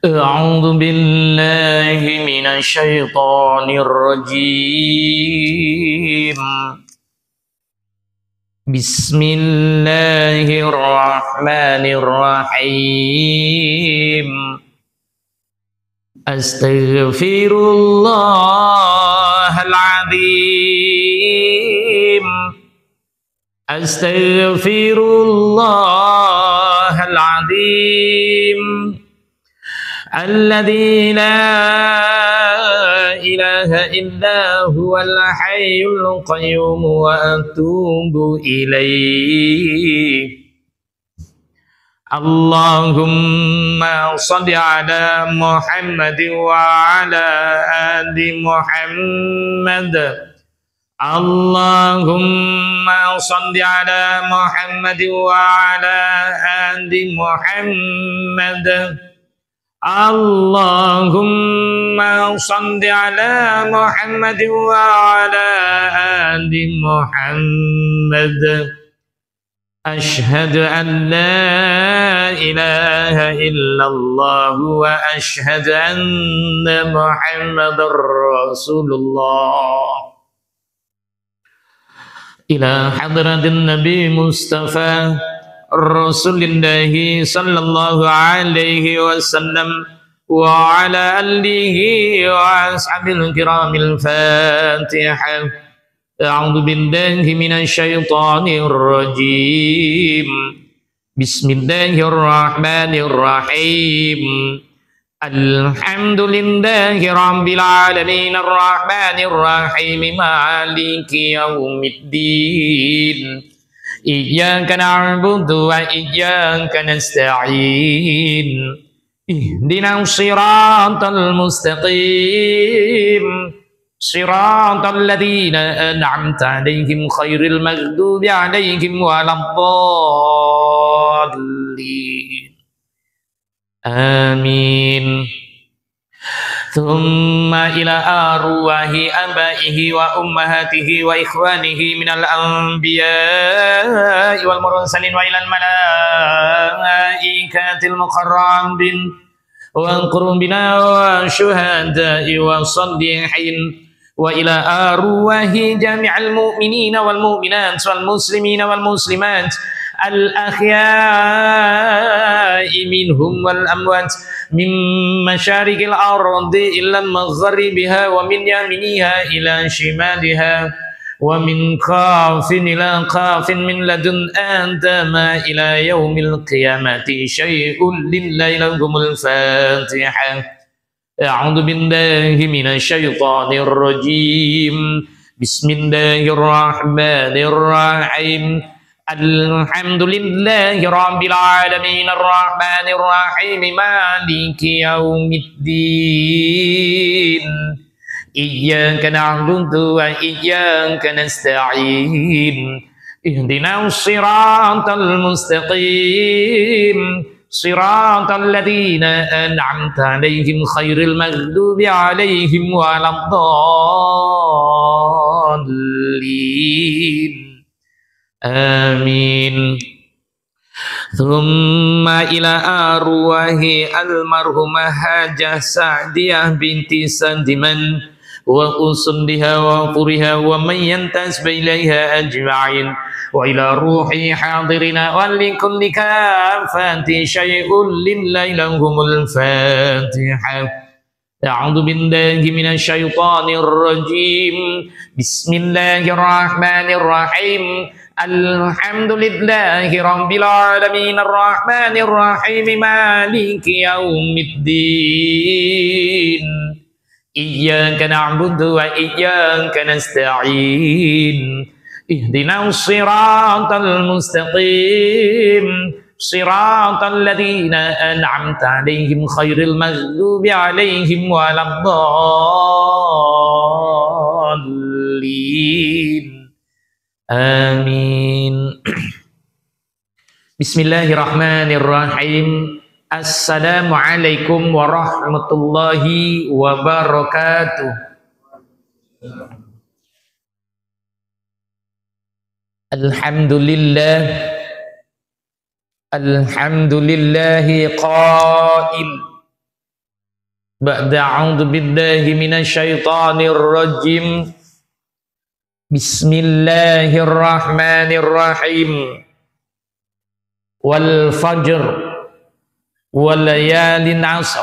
أعوذ بالله من الشيطان الرجيم. بسم الله الرحمن الرحيم. أستغفر الله العظيم. أستغفر الله العظيم الذي لا إله إلا هو الحي القيوم وأتوب إليه. اللهم صل على محمد وعلى آل محمد. اللهم صل على محمد وعلى آل محمد. اللهم صل على محمد وعلى آل محمد. أشهد أن لا إله إلا الله وأشهد أن محمد رسول الله. إلى حضرة النبي مصطفى رسول الله صلى الله عليه وسلم وعلى آله وأصحابه الكرام الفاتحة. أعوذ بالله من الشيطان الرجيم. بسم الله الرحمن الرحيم. الحمد لله رب العالمين الرحمن الرحيم مالك يوم الدين. إياك نعبد وإياك نستعين. اهدنا الصراط المستقيم صراط الذين أنعمت عليهم خير المغضوب عليهم ولا الضالين. آمين. ثم إلى أرواح آبائه وأمهاته وإخوانه من الأنبياء والمرسلين وإلى الملائكة المقربين والقربين والشهداء والصالحين وإلى أرواح جميع المؤمنين والمؤمنات والمسلمين والمسلمات الأحياء منهم والأموات من مشارق الأرض إلى مغربها ومن يمينها إلى شمالها ومن كاف إلى كاف من لدن آدم إلى يوم القيامة شيء لله لهم الفاتحة. أعوذ بالله من الشيطان الرجيم. بسم الله الرحمن الرحيم. الحمد لله رب العالمين الرحمن الرحيم مالك يوم الدين. إياك نعبد وإياك نستعين. اهدنا الصراط المستقيم صراط الذين أنعمت عليهم خير المغضوب عليهم ولا الضالين. آمين. ثم إلى أرواح المرحومة حاجة سعدية بنت سندمان وأصلها وفرها ومن ينتسب إليها أجمعين وإلى روح حاضرنا ولكل كافة شيء لله لهم الفاتحة. أعوذ بالله من الشيطان الرجيم. بسم الله الرحمن الرحيم. الحمد لله رب العالمين الرحمن الرحيم مالك يوم الدين. إياك نعبد وإياك نستعين. اهدنا الصراط المستقيم صراط الذين أنعمت عليهم خير المغضوب عليهم ولا الضالين. آمين. بسم الله الرحمن الرحيم. السلام عليكم ورحمة الله وبركاته. Alhamdulillah, alhamdulillah qail Ba'da a'udzu billahi minasyaitonir rajim. Bismillahirrahmanirrahim. Wal fajr wal layalin 'ashr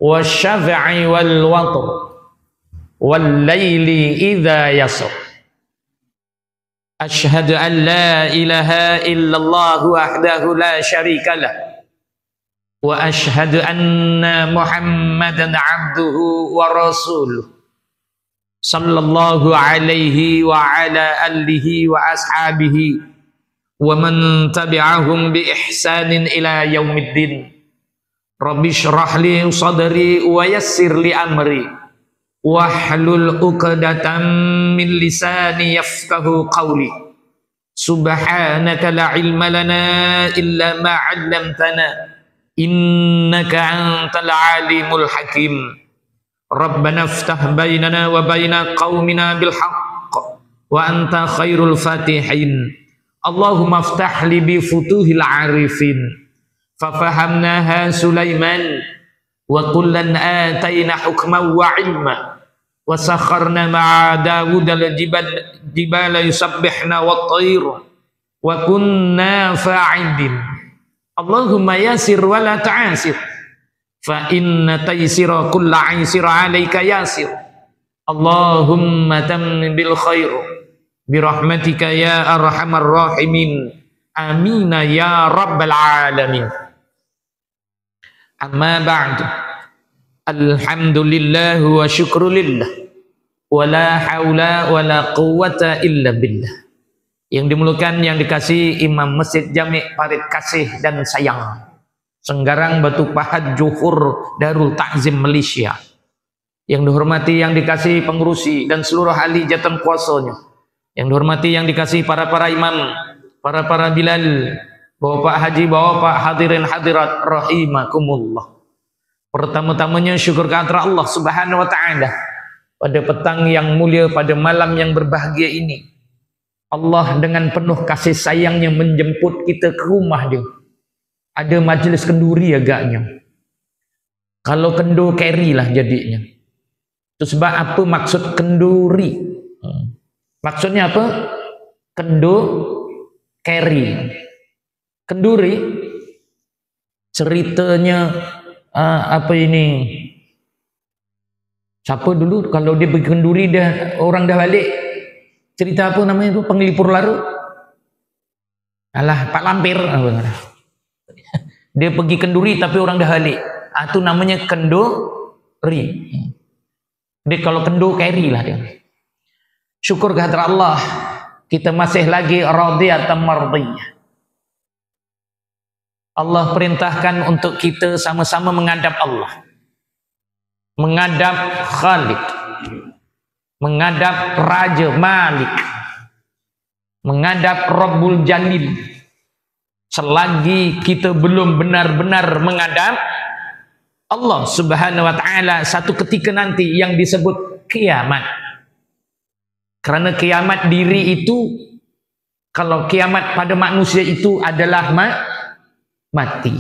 wasyaf'i wal watr wal laili idza yasr. Asyhadu an la ilaha illallah wahdahu la syarika lah wa asyhadu anna Muhammadan abduhu wa rasuluh sallallahu alaihi wa ala alihi wa ashabihi wa man tabi'ahum bi ihsanin ila yaumiddin. Rabbi shrah li sadri wa yassir li amri wahlul 'uqdatam min lisani yafqahu qawli. Subhanaka la ilma lana illa ma 'allamtana innaka antal alimul hakim. Rabbana iftah bainana wa baina qaumina bil haqq wa anta khairul fatihin. Allahumma iftah li bi futuhil arifin fafahamnaha Sulaiman wa kullan atayna hukman wa ilma wa sakharna ma'a Dawud al-jibala yusabbihna wa tayr wa kunna fa'idin. Allahumma yasir wa la ta'asir fa inna taysira kulla 'aisira 'alaika yasir. Allahumma tammim bil khair bi rahmatika ya arhamar rahimin. Amin ya rabbal alamin. Amma ba'du. Alhamdulillah wa syukrulillah wa la haula wa la quwwata illa billah. Yang dimuliakan, yang dikasih Imam Masjid Jami' Parit Kasih dan Sayang, Senggarang Batu Pahat Johor Darul Ta'zim Malaysia. Yang dihormati, yang dikasih pengurusi dan seluruh ahli jatan kuasanya. Yang dihormati, yang dikasih para imam, para bilal, Bapak Haji, Bapak hadirin hadirat rahimakumullah. Pertama-tamanya syukur kehadirat Allah Subhanahu wa taala pada petang yang mulia, pada malam yang berbahagia ini. Allah dengan penuh kasih sayangnya menjemput kita ke rumah dia. Ada majlis kenduri agaknya. Kalau kendur carry lah jadinya. Itu sebab apa maksud kenduri? Maksudnya apa? Kendur carry. Kenduri ceritanya apa ini? Siapa dulu kalau dia pergi kenduri dah orang dah balik? Cerita apa namanya itu? Penglipur larut. Alah, Pak Lampir. Dia pergi kenduri tapi orang dah balik. Itu namanya kenduri. Dia kalau kendur carry lah dia. Syukur kehadirat Allah, kita masih lagi radiyatan mardiyah. Allah perintahkan untuk kita sama-sama menghadap Allah, menghadap Khalik, menghadap Raja Malik, menghadap Rabbul Jalil. Selagi kita belum benar-benar menghadap Allah Subhanahu wa taala, satu ketika nanti yang disebut kiamat. Karena kiamat diri itu, kalau kiamat pada manusia itu adalah mati.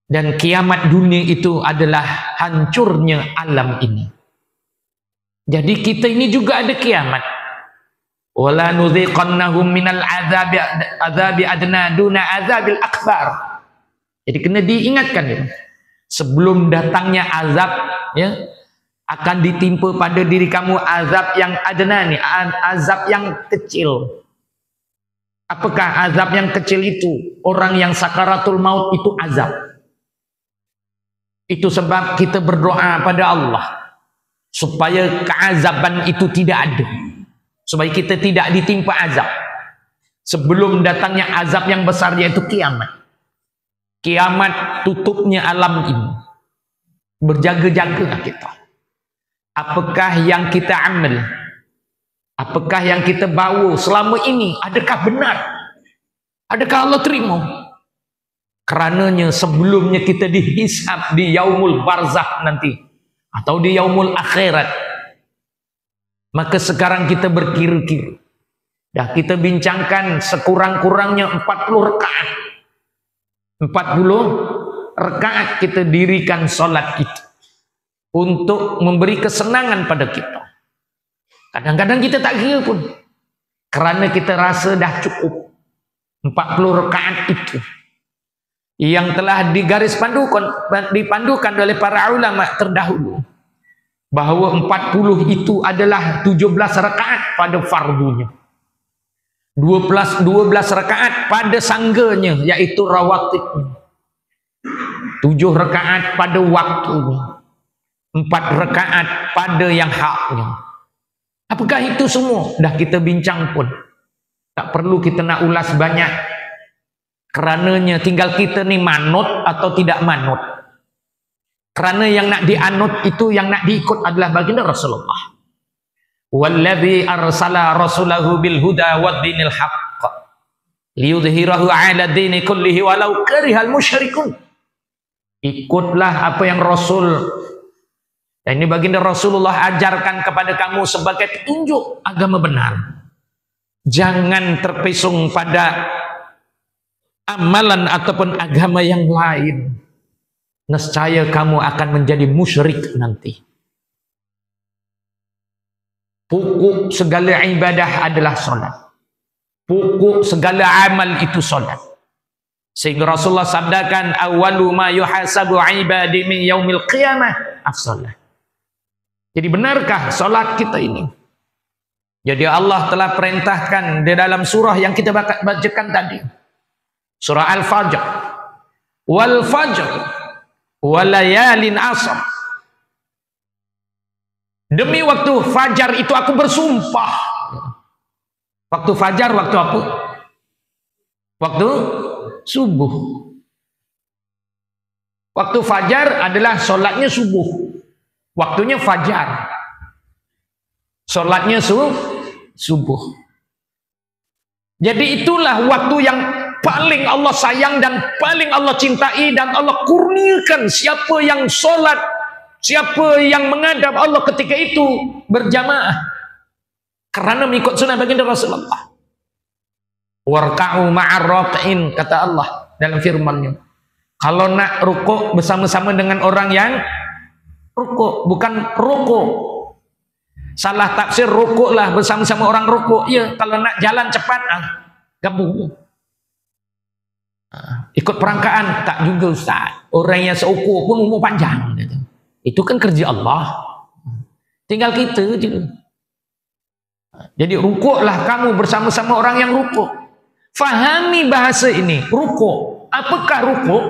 Dan kiamat dunia itu adalah hancurnya alam ini. Jadi kita ini juga ada kiamat. Wala nuziqannahum minal azabi adna duna azabil akbar. Jadi kena diingatkan ya. Sebelum datangnya azab ya, akan ditimpa pada diri kamu azab yang adna nih, azab yang kecil. Apakah azab yang kecil itu? Orang yang sakaratul maut itu azab. Itu sebab kita berdoa pada Allah supaya keazaban itu tidak ada, supaya kita tidak ditimpa azab sebelum datangnya azab yang besar, yaitu kiamat. Kiamat tutupnya alam ini. Berjaga-jagalah kita. Apakah yang kita amal, apakah yang kita bawa selama ini, adakah benar? Adakah Allah terima? Karenanya sebelumnya kita dihisab di yaumul barzakh nanti, atau di yaumul akhirat, maka sekarang kita berkir-kir. Dah kita bincangkan sekurang-kurangnya 40 rakaat. 40 rakaat kita dirikan solat itu untuk memberi kesenangan pada kita. Kadang-kadang kita tak kira pun, karena kita rasa dah cukup 40 rakaat itu yang telah dipandukan oleh para ulama terdahulu, bahwa 40 itu adalah 17 rakaat pada fardunya, 12 rakaat pada sangganya yaitu rawatibnya, 7 rakaat pada waktunya, 4 rakaat pada yang haknya. Apakah itu semua? Dah kita bincang pun. Tak perlu kita nak ulas banyak. Kerananya tinggal kita ni manut atau tidak manut. Kerana yang nak dianut itu, yang nak diikut adalah baginda Rasulullah. Walladzi arsala rasulahu bil huda wad dinil haqq liyudhhirahu 'ala dini kullihi walau karihal musyrikun. Ikutlah apa yang Rasul, dan ini baginda Rasulullah ajarkan kepada kamu sebagai petunjuk agama benar. Jangan terpesong pada amalan ataupun agama yang lain. Nescaya kamu akan menjadi musyrik nanti. Pokok segala ibadah adalah solat. Pokok segala amal itu solat. Sehingga Rasulullah sabdakan, awalu ma yuhasabu ibadi min yaumil qiyamah as-salat. Jadi benarkah solat kita ini? Jadi Allah telah perintahkan di dalam surah yang kita bacakan tadi, surah Al-Fajr, wal fajr walayalin asr. Demi waktu fajar itu aku bersumpah. Waktu fajar waktu apa? Waktu subuh. Waktu fajar adalah solatnya subuh. Waktunya fajar. Solatnya subuh. Jadi itulah waktu yang paling Allah sayang dan paling Allah cintai, dan Allah kurniakan siapa yang solat, siapa yang menghadap Allah ketika itu berjamaah. Karena mengikut sunnah baginda Rasulullah. Warka'u ma'ar raki'in, kata Allah dalam firman-Nya. Kalau nak rukuk bersama-sama dengan orang yang rukuk, bukan rukuk. Salah tafsir rukuk lah, bersama-sama orang rukuk. Ya, kalau nak jalan cepat, gabung. Ikut perangkaan, tak juga Ustaz. Orang yang seukur pun umur panjang. Itu kan kerja Allah. Tinggal kita je. Jadi rukuklah kamu bersama-sama orang yang rukuk. Fahami bahasa ini, rukuk. Apakah rukuk?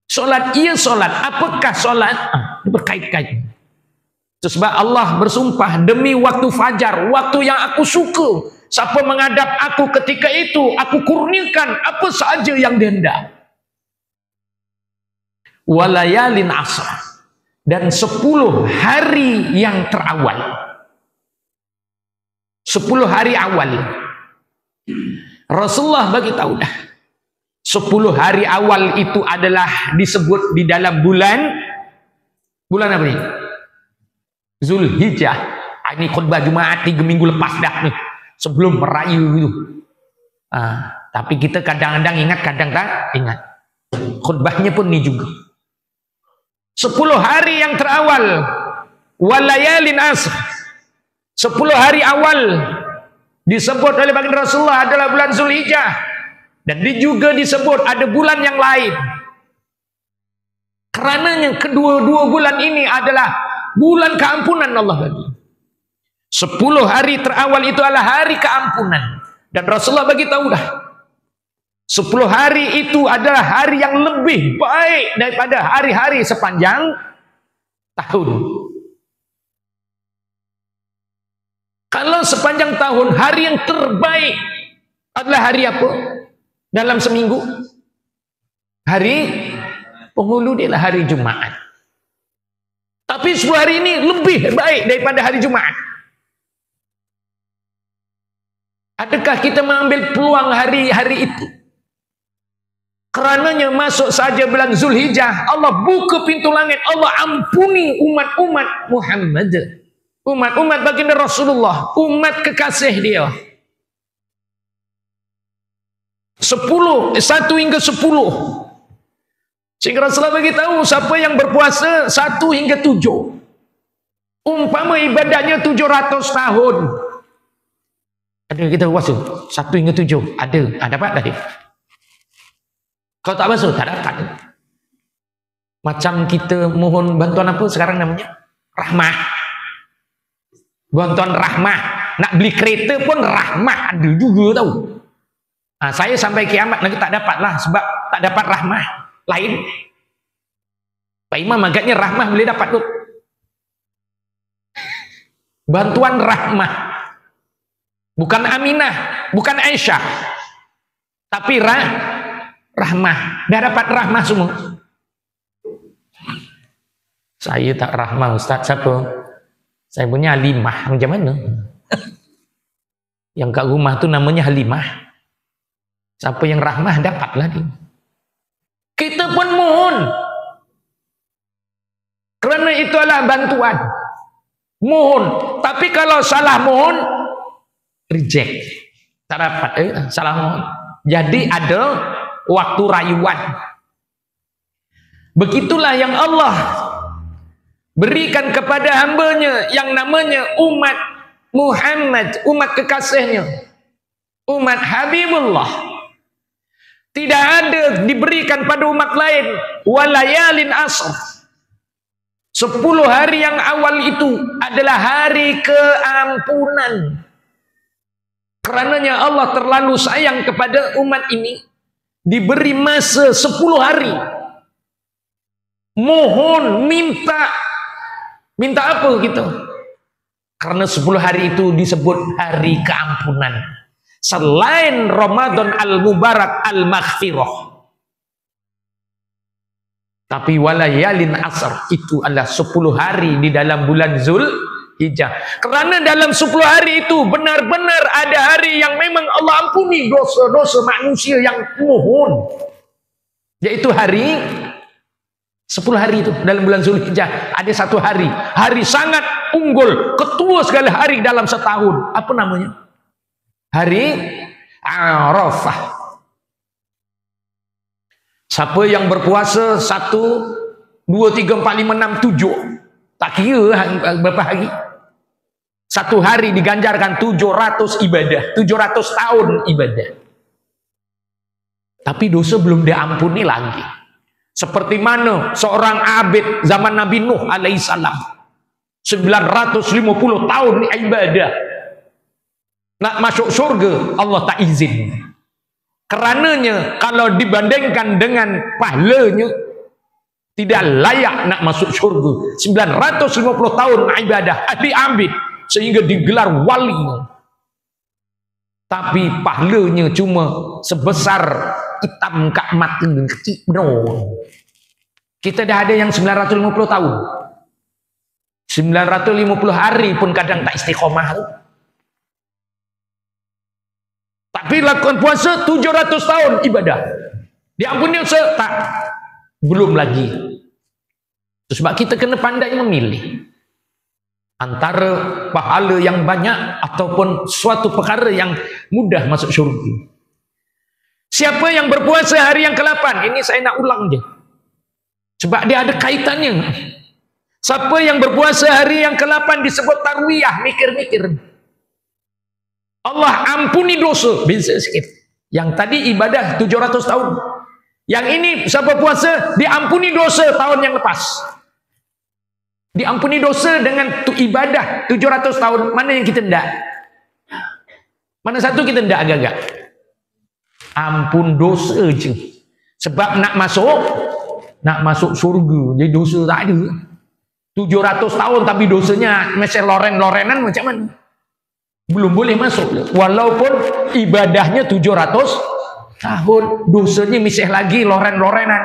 Solat, iya solat. Apakah solat? Ini berkait-kait. Sebab Allah bersumpah, demi waktu fajar, waktu yang aku suka, siapa menghadap aku ketika itu, aku kurniakan apa saja yang dihendak. Walayalin asr, dan 10 hari yang terawal. 10 hari awal. Rasulullah bagi tahu dah. 10 hari awal itu adalah disebut di dalam bulan apa ni? Zulhijjah. Ini khutbah Jumaat 3 minggu lepas dah nih, sebelum merayu itu. Tapi kita kadang-kadang ingat, kadang tak ingat. Khutbahnya pun ni juga. 10 hari yang terawal, walayalin asr. 10 hari awal disebut oleh baginda Rasulullah adalah bulan Zulhijjah, dan juga disebut ada bulan yang lain. Karenanya kedua-dua bulan ini adalah bulan keampunan Allah bagi. 10 hari terawal itu adalah hari keampunan, dan Rasulullah bagi tahu dah 10 hari itu adalah hari yang lebih baik daripada hari-hari sepanjang tahun. Kalau sepanjang tahun hari yang terbaik adalah hari apa? Dalam seminggu? Hari penghulu dia lah hari Jumaat. Tapi 10 hari ini lebih baik daripada hari Jumaat. Adakah kita mengambil peluang hari-hari itu? Karenanya masuk saja bulan Zulhijjah, Allah buka pintu langit, Allah ampuni umat-umat Muhammad. Umat-umat baginda Rasulullah, umat kekasih dia. 1 hingga 10. Sehingga Rasulullah beritahu siapa yang berpuasa 1 hingga 7, umpama ibadahnya 700 tahun. Ada kita puasa 1 hingga 7, ada dapat tadi. Kalau tak puasa tak dapat. Macam kita mohon bantuan apa sekarang namanya? Rahmah. Bantuan rahmah. Nak beli kereta pun rahmah ada juga tahu. Nah, saya sampai kiamat nanti tak dapat lah sebab tak dapat rahmah lain. Pak Imam agaknya rahmah boleh dapat tuh. Bantuan rahmah. Bukan Aminah, bukan Aisyah. Tapi rahmah. Dah dapat rahmah semua. Saya tak rahmah Ustaz. Siapa? Saya punya Halimah. Macam mana? Yang kat rumah tu namanya Halimah. Siapa yang rahmah dapatlah dia. Kita pun mohon. Kerana itu adalah bantuan. Mohon. Tapi kalau salah mohon, reject. Tak dapat. Salah mohon. Jadi ada waktu rayuan. Begitulah yang Allah berikan kepada hambanya yang namanya umat Muhammad, umat kekasihnya, umat Habibullah. Tidak ada diberikan pada umat lain walayalin asr. 10 hari yang awal itu adalah hari keampunan. Karenanya Allah terlalu sayang kepada umat ini, diberi masa 10 hari. Mohon, minta apa gitu? Karena 10 hari itu disebut hari keampunan. Selain Ramadan al-Mubarak al-Maghfirah. Tapi walayalin asr itu adalah 10 hari di dalam bulan Zulhijjah. Karena dalam 10 hari itu benar-benar ada hari yang memang Allah ampuni dosa-dosa manusia yang mohon. Yaitu hari 10 hari itu dalam bulan Zulhijjah ada satu hari. Hari sangat unggul, ketua segala hari dalam setahun. Apa namanya? Hari Arafah. Siapa yang berpuasa 1, 2, 3, 4, 5, 6, 7. Tak kira berapa hari. Satu hari diganjarkan 700 ibadah. 700 tahun ibadah. Tapi dosa belum diampuni lagi. Seperti mana seorang abid zaman Nabi Nuh alaihissalam. 950 tahun ibadah. Nak masuk surga Allah tak izin. Kerananya kalau dibandingkan dengan pahalanya tidak layak nak masuk surga. 950 tahun ibadah diambil sehingga digelar wali. Tapi pahalanya cuma sebesar hitam kakmat kecil. No. Kita dah ada yang 950 tahun. 950 hari pun kadang tak istiqomah tu. Tapi lakukan puasa 700 tahun ibadah. Diampuni dosa tak? Belum lagi. Sebab kita kena pandai memilih antara pahala yang banyak ataupun suatu perkara yang mudah masuk syurga. Siapa yang berpuasa hari yang ke-8? Ini saya nak ulang je. Sebab dia ada kaitannya. Siapa yang berpuasa hari yang ke-8 disebut tarwiyah, mikir-mikir. Allah ampuni dosa, bisa sikit. Yang tadi ibadah 700 tahun. Yang ini siapa puasa diampuni dosa tahun yang lepas. Diampuni dosa dengan ibadah 700 tahun. Mana yang kita ndak? Mana satu kita ndak agak-agak? Ampun dosa je. Sebab nak masuk surga, jadi dosa tak ada. 700 tahun tapi dosanya masih loren-lorenan macam mana? Belum boleh masuk. Walaupun ibadahnya 700 tahun, dosanya misih lagi loren-lorenan.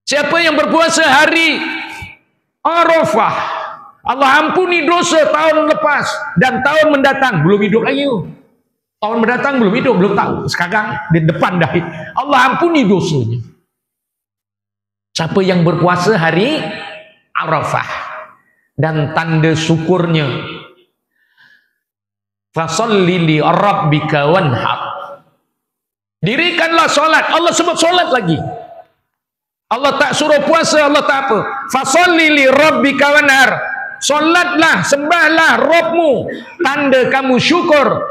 Siapa yang berpuasa hari Arafah, Allah ampuni dosa tahun lepas dan tahun mendatang. Belum hidup lagi. Tahun mendatang belum hidup, belum tahu. Sekarang di depan dah. Allah ampuni dosanya. Siapa yang berpuasa hari Arafah dan tanda syukurnya, fasalli li rabbika wanhar. Dirikanlah solat. Allah sebut solat lagi. Allah tak suruh puasa, Allah tak apa. Fasholli li rabbika wanhar. Solatlah, sembahlah Rabbmu, tanda kamu syukur.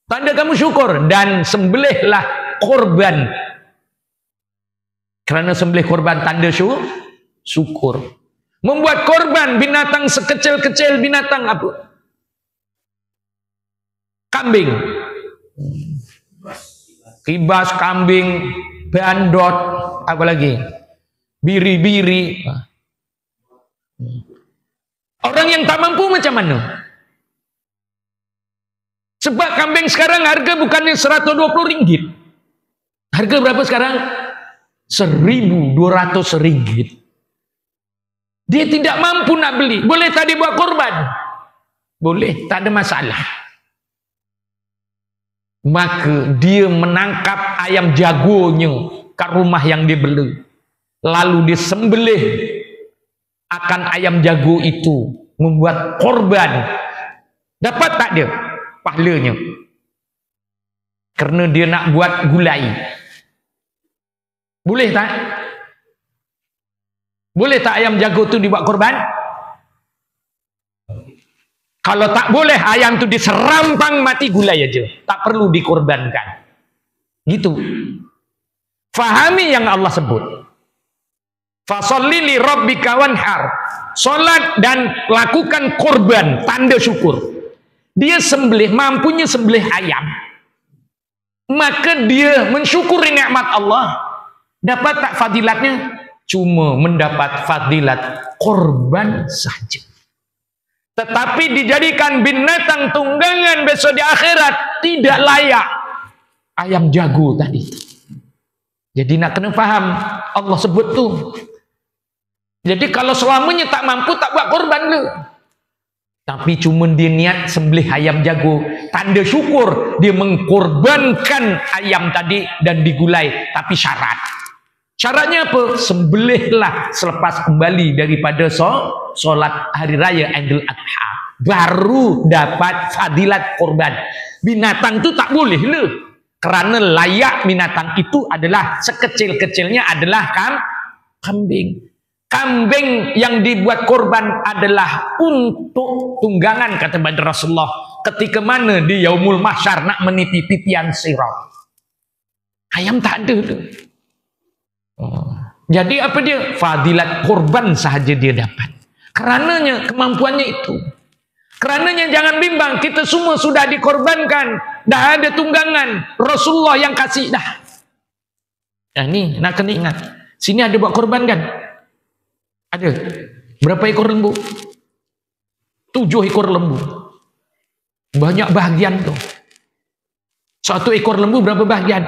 Tanda kamu syukur, dan sembelihlah korban. Kerana sembelih korban tanda syukur. Membuat korban binatang sekecil-kecil, binatang apa? Kambing. Kibas, kambing, bandot, apa lagi? Biri-biri. Orang yang tak mampu macam mana? Sebab kambing sekarang harga bukannya 120 ringgit. Harga berapa sekarang? 1.200 ringgit. Dia tidak mampu nak beli. Boleh tak dibuat korban? Boleh, tak ada masalah. Maka dia menangkap ayam jagonya kat rumah yang dia beli. Lalu dia sembelih akan ayam jago itu, membuat korban. Dapat tak dia pahalanya? Kerana dia nak buat gulai. Boleh tak? Boleh tak ayam jago tu dibuat korban? Kalau tak boleh, ayam tu diserampang mati gulai aja. Tak perlu dikorbankan. Gitu. Fahami yang Allah sebut. Fasholli li rabbika wanhar. Solat dan lakukan korban, tanda syukur. Dia sembelih, mampunya sembelih ayam. Maka dia mensyukuri nikmat Allah. Dapat tak fadilatnya? Cuma mendapat fadilat korban saja. Tetapi dijadikan binatang tunggangan besok di akhirat, tidak layak. Ayam jago tadi. Jadi nak kena faham, Allah sebut tu. Jadi kalau selamanya tak mampu, tak buat korban le. Tapi cuma dia niat sembelih ayam jago, tanda syukur dia mengkorbankan ayam tadi dan digulai. Tapi syaratnya apa? Sembelihlah selepas kembali daripada solat hari raya Idul Adha. Baru dapat fadilat korban. Binatang tu tak boleh le. Kerana layak binatang itu adalah sekecil-kecilnya adalah kambing. Kambing yang dibuat korban adalah untuk tunggangan, kata baginda Rasulullah. Ketika mana di Yaumul Mahsyar nak meniti titian sirat. Ayam tak ada tu. Jadi apa dia? Fadilat korban sahaja dia dapat. Kerananya kemampuannya itu. Kerananya jangan bimbang, kita semua sudah dikorbankan. Dah ada tunggangan. Rasulullah yang kasih dah. Nah ni nak kena ingat. Sini ada buat korban kan? Ada. Berapa ekor lembu? 7 ekor lembu. Banyak bahagian tu. 1 ekor lembu berapa bahagian?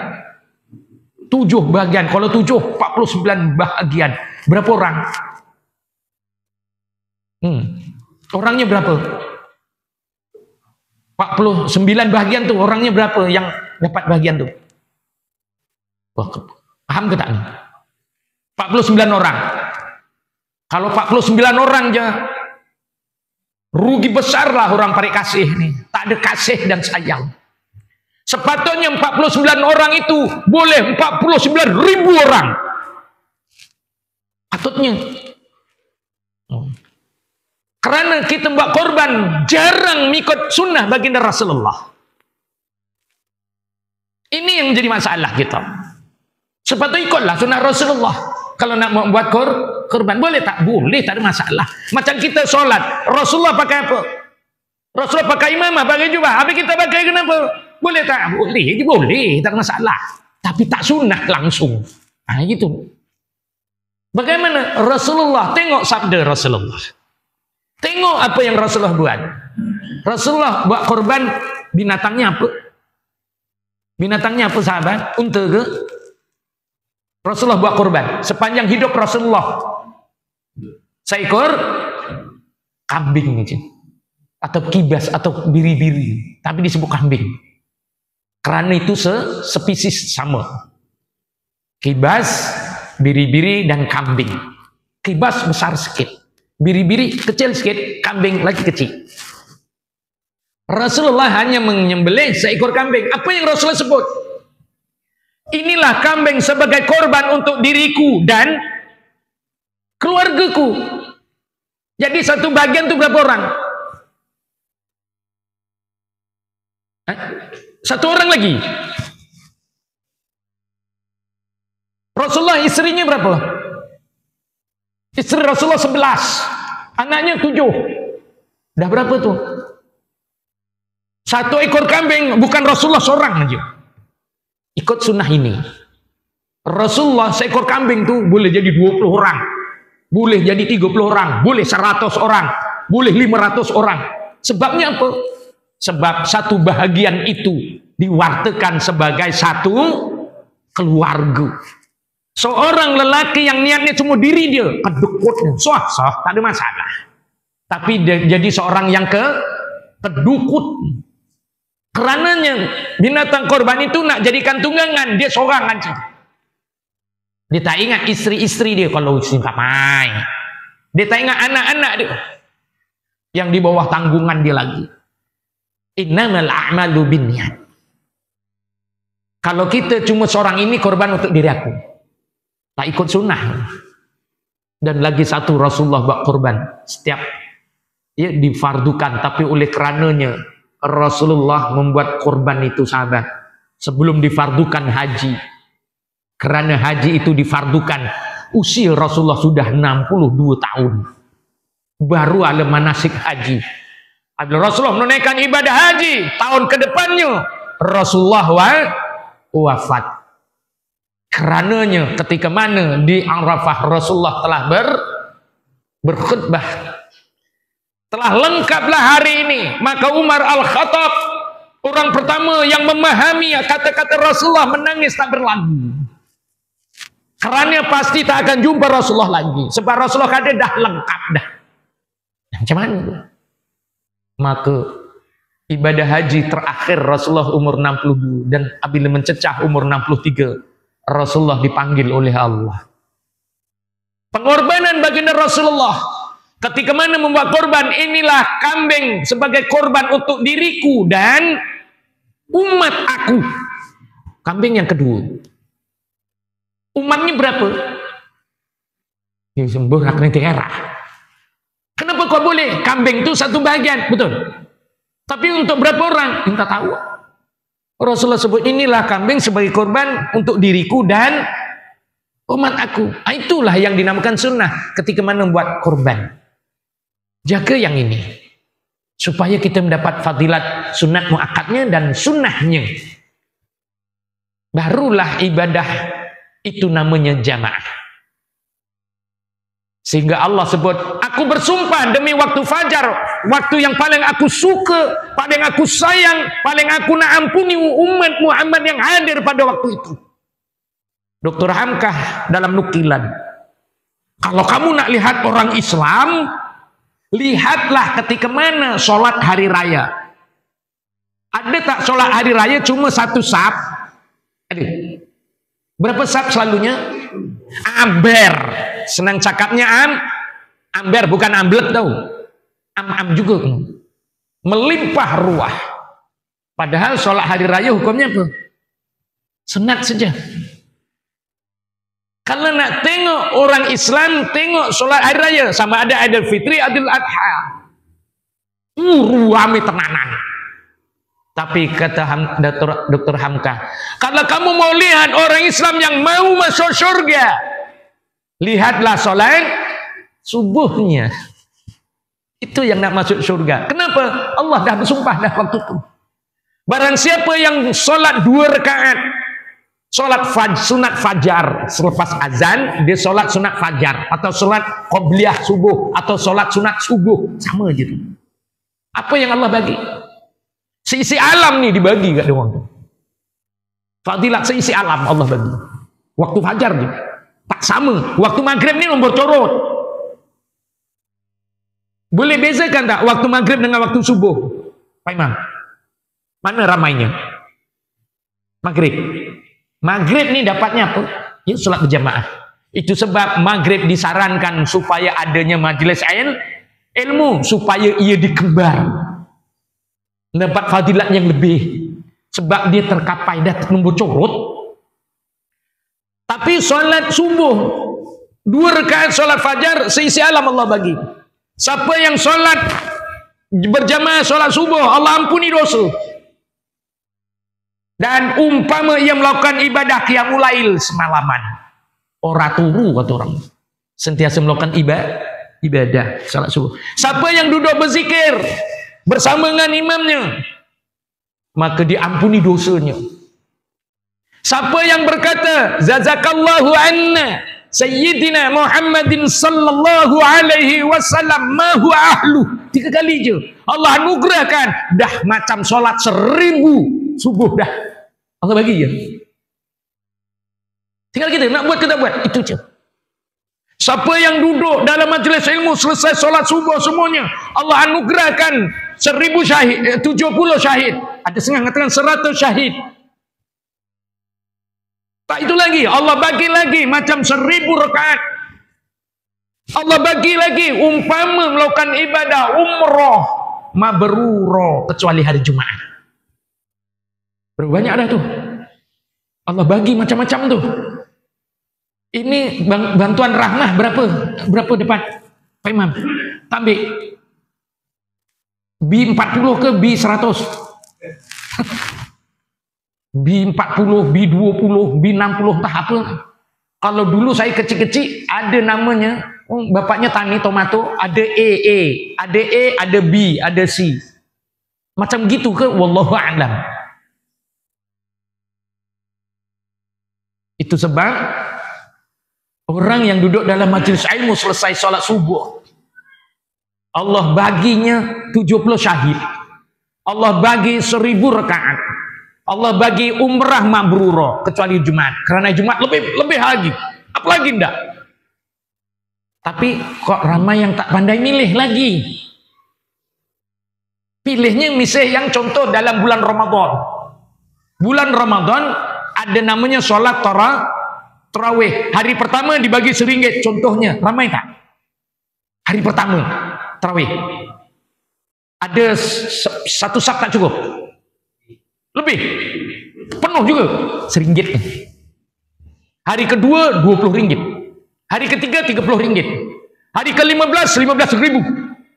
7 bahagian. Kalau 7, 49 bahagian. Berapa orang? Orangnya berapa? 49 bahagian tu. Orangnya berapa yang dapat bahagian tu? Paham ke tak ni? 49 orang. Kalau 49 orang je, rugi besar lah orang parik kasih ni. Tak ada kasih dan sayang. Sepatutnya 49 orang itu boleh 49.000 orang. Patutnya. Kerana kita buat korban jarang mengikut sunnah baginda Rasulullah. Ini yang menjadi masalah kita. Sepatutnya ikutlah sunnah Rasulullah. Kalau nak membuat korban boleh tak? Boleh, tak ada masalah. Macam kita solat, Rasulullah pakai apa? Rasulullah pakai imamah, pakai jubah. Habis kita pakai kenapa? Boleh tak? Boleh, boleh, tak ada masalah. Tapi tak sunnah langsung. Gitu. Bagaimana? Rasulullah, tengok sabda Rasulullah. Tengok apa yang Rasulullah buat. Rasulullah buat korban, binatangnya apa? Binatangnya apa sahabat? Unta ke? Rasulullah buat korban. Sepanjang hidup Rasulullah, seekor kambing aja. Atau kibas, atau biri-biri. Tapi disebut kambing. Kerana itu spesies sama. Kibas, biri-biri, dan kambing. Kibas besar sikit. Biri-biri kecil sikit. Kambing lagi kecil. Rasulullah hanya menyembelih seekor kambing. Apa yang Rasulullah sebut? Inilah kambing sebagai korban untuk diriku dan keluargaku. Jadi satu bagian itu berapa orang? Satu orang lagi. Rasulullah istrinya berapa? Istri Rasulullah 11, anaknya 7. Dah berapa tuh? Satu ekor kambing, bukan Rasulullah seorang aja. Ikut sunnah ini. Rasulullah seekor kambing tuh boleh jadi 20 orang. Boleh jadi 30 orang. Boleh 100 orang. Boleh 500 orang. Sebabnya apa? Sebab satu bahagian itu diwartakan sebagai satu keluarga. Seorang lelaki yang niatnya cuma diri dia, kedukut, sah, tak ada masalah. Tapi dia jadi seorang yang kedukut. Karenanya binatang korban itu nak jadikan tunggangan, dia seorang aja. Dia tak ingat istri-istri dia kalau istri tak main. Dia tak ingat anak-anak dia yang di bawah tanggungan dia lagi. Innamal a'malu binniyat. Kalau kita cuma seorang ini korban untuk diri aku, tak ikut sunnah. Dan lagi satu, Rasulullah buat korban setiap ya difardukan, tapi oleh karenanya Rasulullah membuat korban itu sahabat sebelum difardukan haji. Kerana haji itu difardukan usia Rasulullah sudah 62 tahun. Baru ada manasik haji. Rasulullah menunaikan ibadah haji, tahun kedepannya Rasulullah wafat. Kerananya ketika mana di Arafah Rasulullah telah berkhutbah, telah lengkaplah hari ini, maka Umar Al-Khattab, orang pertama yang memahami kata-kata Rasulullah, menangis tak berlagu. Kerana pasti tak akan jumpa Rasulullah lagi, sebab Rasulullah kata dah lengkap dah. Macam mana? Maka ibadah haji terakhir Rasulullah umur 62, dan apabila mencecah umur 63 Rasulullah dipanggil oleh Allah. Pengorbanan baginda Rasulullah ketika mana membuat korban, inilah kambing sebagai korban untuk diriku dan umat aku. Kambing yang kedua. Umatnya berapa? Ya sembuh nak era. Kenapa kau boleh? Kambing itu satu bagian, betul. Tapi untuk berapa orang? Kita tahu. Rasulullah sebut inilah kambing sebagai korban untuk diriku dan umat aku. Itulah yang dinamakan sunnah ketika mana membuat korban. Jaga yang ini supaya kita mendapat fadilat sunat muakkadnya dan sunnahnya. Barulah ibadah itu namanya jamaah. Sehingga Allah sebut, aku bersumpah demi waktu fajar, waktu yang paling aku suka, paling aku sayang, paling aku nak ampuni umat Muhammad yang hadir pada waktu itu. Dr. Hamkah dalam nukilan, kalau kamu nak lihat orang Islam, lihatlah ketika mana sholat hari raya. Ada tak sholat hari raya cuma satu saf? Ada. Berapa saf selalunya? Amber. Senang cakapnya amber, bukan amblek tau. Am juga. Melimpah ruah. Padahal sholat hari raya hukumnya apa? Sunat saja. Kalau nak tengok orang Islam, tengok sholat hari raya. Sama ada Idul Fitri, Idul Adha. Ruame tenanan. Tapi kata Dr. Hamkah, kalau kamu mau lihat orang Islam yang mau masuk surga, lihatlah sholat subuhnya. Itu yang nak masuk surga. Kenapa? Allah dah bersumpah dah waktu itu. Barang siapa yang sholat 2 rakaat, sholat sunat fajar selepas azan, dia sholat sunat fajar, atau sholat qobliyah subuh, atau sholat sunat subuh, sama aja. Apa yang Allah bagi? Seisi alam nih dibagi gak doang. Fadilat seisi alam Allah bagi. Waktu fajar nih tak sama. Waktu maghrib nih nombor corot. Boleh bezakan tak waktu maghrib dengan waktu subuh? Pak Imam, mana ramainya? Maghrib. Maghrib nih dapatnya apa? Ya sholat berjamaah. Itu sebab maghrib disarankan supaya adanya majelis ilmu, supaya ia dikembar. Dapat fadilat yang lebih. Sebab dia tercapai dah nombor corot. Tapi solat subuh 2 rakaat solat fajar seisi alam Allah bagi. Siapa yang solat berjamaah solat subuh, Allah ampuni dosa. Dan umpama ia melakukan ibadah qiyamul lail semalaman, ora turu kata orang. Sentiasa melakukan ibadah salat subuh. Siapa yang duduk berzikir bersama dengan imamnya, maka diampuni dosanya. Siapa yang berkata jazakallahu anna sayyidina Muhammadin sallallahu alaihi wasallam ma huwa ahlu, 3 kali je Allah anugerahkan dah macam solat 1000 subuh dah Allah bagi ya. Tinggal kita nak buat kita buat, itu je. Siapa yang duduk dalam majlis ilmu selesai solat subuh semuanya, Allah anugerahkan 1000 syahid, 70 syahid. Ada setengah mengatakan 100 syahid. Tak itu lagi, Allah bagi lagi macam 1000 rakaat. Allah bagi lagi umpama melakukan ibadah umrah mabrurah kecuali hari Jumaat. Berapa banyak dah tuh. Allah bagi macam-macam tuh. Ini bantuan rahmah berapa depan Pak Imam? Tambik B40 ke B100? B40, B20, B60 entah apa. Kalau dulu saya kecil-kecil ada namanya, bapaknya tani tomato, ada ada E, ada B, ada C. Macam gitu ke? Wallahu a'lam. Itu sebab orang yang duduk dalam majlis ilmu selesai sholat subuh, Allah baginya 70 syahid. Allah bagi 1000 rakaat. Allah bagi umrah mabrurah kecuali Jumat. Karena Jumat lebih lagi. Apalagi enggak. Tapi kok ramai yang tak pandai milih lagi. Pilihnya misalnya yang contoh dalam bulan Ramadan. Bulan Ramadan ada namanya sholat tarawih. Hari pertama dibagi RM1. Contohnya, ramai tak? Hari pertama tarawih. Ada 1 sak tak cukup? Lebih. Penuh juga. RM1. Hari kedua RM20. Hari ketiga RM30. Hari ke-15 RM15.000.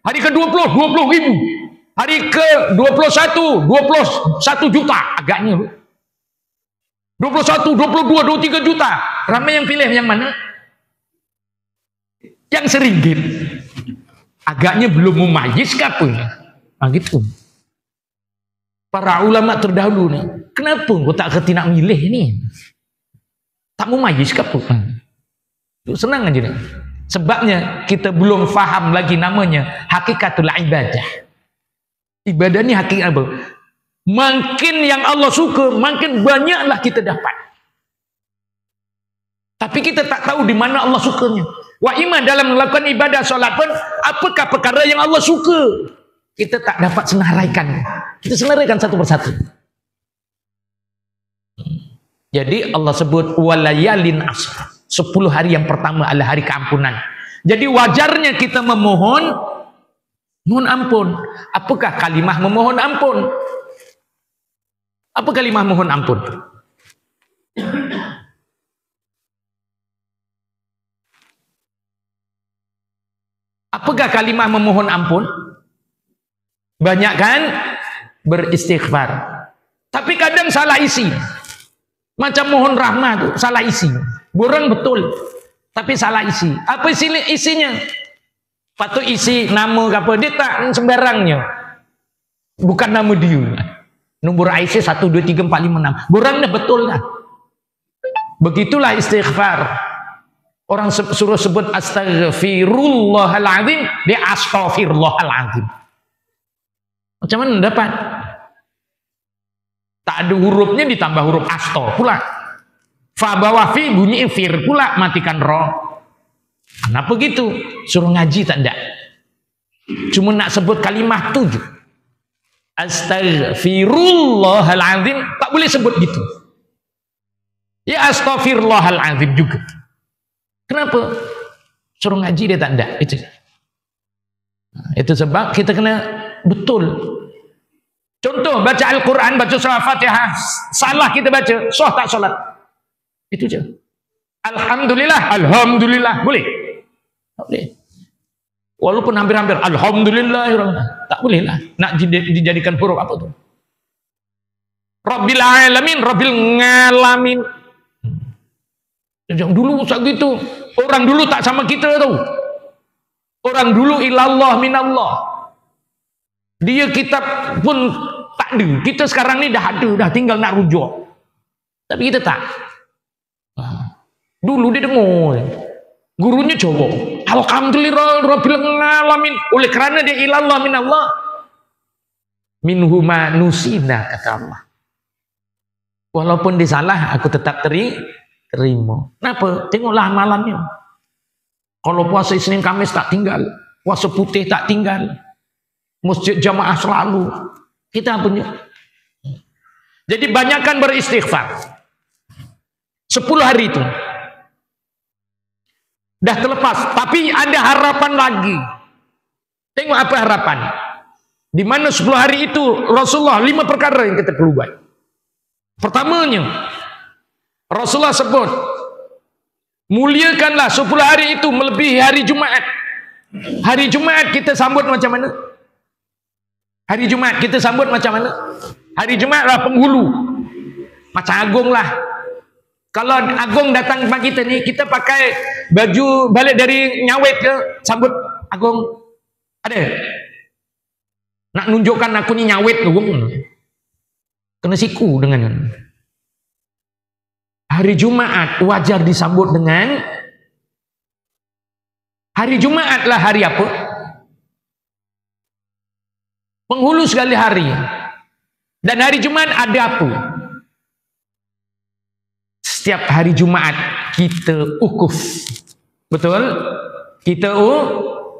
Hari ke-20 RM20.000. Hari ke-21 21 juta. Agaknya 21, 22, 23 juta. Ramai yang pilih yang mana? Yang RM1. Agaknya belum mumayyiz ke apa? Nah, gitu. Para ulama terdahulu nih, kenapa kau tak kerti nak milih ni? Tak mumayyiz ke apa? Senang aja nih. Sebabnya kita belum faham lagi namanya hakikatul ibadah. Ibadah ni hakikat apa? Makin yang Allah suka, makin banyaklah kita dapat. Tapi kita tak tahu di mana Allah sukanya. Wa ima dalam melakukan ibadah solat pun, apakah perkara yang Allah suka? Kita tak dapat senaraikan. Kita senaraikan satu persatu. Jadi Allah sebut walayalin asr. 10 hari yang pertama adalah hari keampunan. Jadi wajarnya kita mohon ampun. Apakah kalimah memohon ampun? Apa kalimah mohon ampun? Apakah kalimah memohon ampun? Banyak kan? Beristighfar. Tapi kadang salah isi. Macam mohon rahmah tuh salah isi. Borang betul, tapi salah isi. Apa isinya? Patut isi nama apa? Dia tak sembarangnya. Bukan nama dia. Nombor IC 1, 2, 3, 4, 5, 6. Borang dah betul dah. Begitulah istighfar. Orang suruh sebut astaghfirullahaladzim, dia astaghfirullahaladzim. Macam mana dapat? Tak ada hurufnya ditambah huruf asto pula. Fa bawah fi bunyi fir pula, matikan roh. Kenapa gitu? Suruh ngaji tak ada. Cuma nak sebut kalimah tu je. Astaghfirullahaladzim, tak boleh sebut gitu. Ya astaghfirullahaladzim juga. Kenapa? Suruh ngaji dia tak ada. Itu sebab kita kena betul. Contoh baca Al-Quran, baca surah Fatihah, salah kita baca, sah tak solat? Itu je. Alhamdulillah, boleh? Tak boleh. Walaupun hampir-hampir, alhamdulillah, tak boleh lah. Nak dijadikan huruf apa tuh? Rabbil alamin, Rabbil ngalamin. Jangan dulu usah gitu. Orang dulu tak sama kita tuh. Orang dulu ilallah minallah. Dia kitab pun tak ada. Kita sekarang ni dah ada, dah tinggal nak rujuk. Tapi kita tak. Dulu dia dengar. Gurunya coba. Alhamdulillah Rabbil alamin. Oleh kerana dia ilallah minallah. Minhuma nusina, kata Allah. Walaupun dia salah, aku tetap terima. Kenapa? Tengoklah amalannya. Kalau puasa Isnin Kamis tak tinggal, puasa putih tak tinggal, masjid jamaah selalu. Kita punya. Jadi banyakkan beristighfar. 10 hari itu dah terlepas, tapi ada harapan lagi. Tengok apa harapan. Di mana 10 hari itu Rasulullah 5 perkara yang kita perlu buat. Pertamanya, Rasulullah sebut, muliakanlah 10 hari itu melebihi hari Jumaat. Hari Jumaat kita sambut macam mana? Hari Jumaat kita sambut macam mana? Hari Jumaat lah penghulu. Macam Agung lah. Kalau Agung datang tempat kita ni, kita pakai baju balik dari Nyawet ke sambut Agung. Ada? Nak nunjukkan aku ni Nyawet ke Agung? Kena siku dengan hari Jumaat wajar disambut dengan hari Jumaat lah hari apa? Penghulu sekali hari. Dan hari Jumaat ada apa? Setiap hari Jumaat kita ukuf. Betul? Kita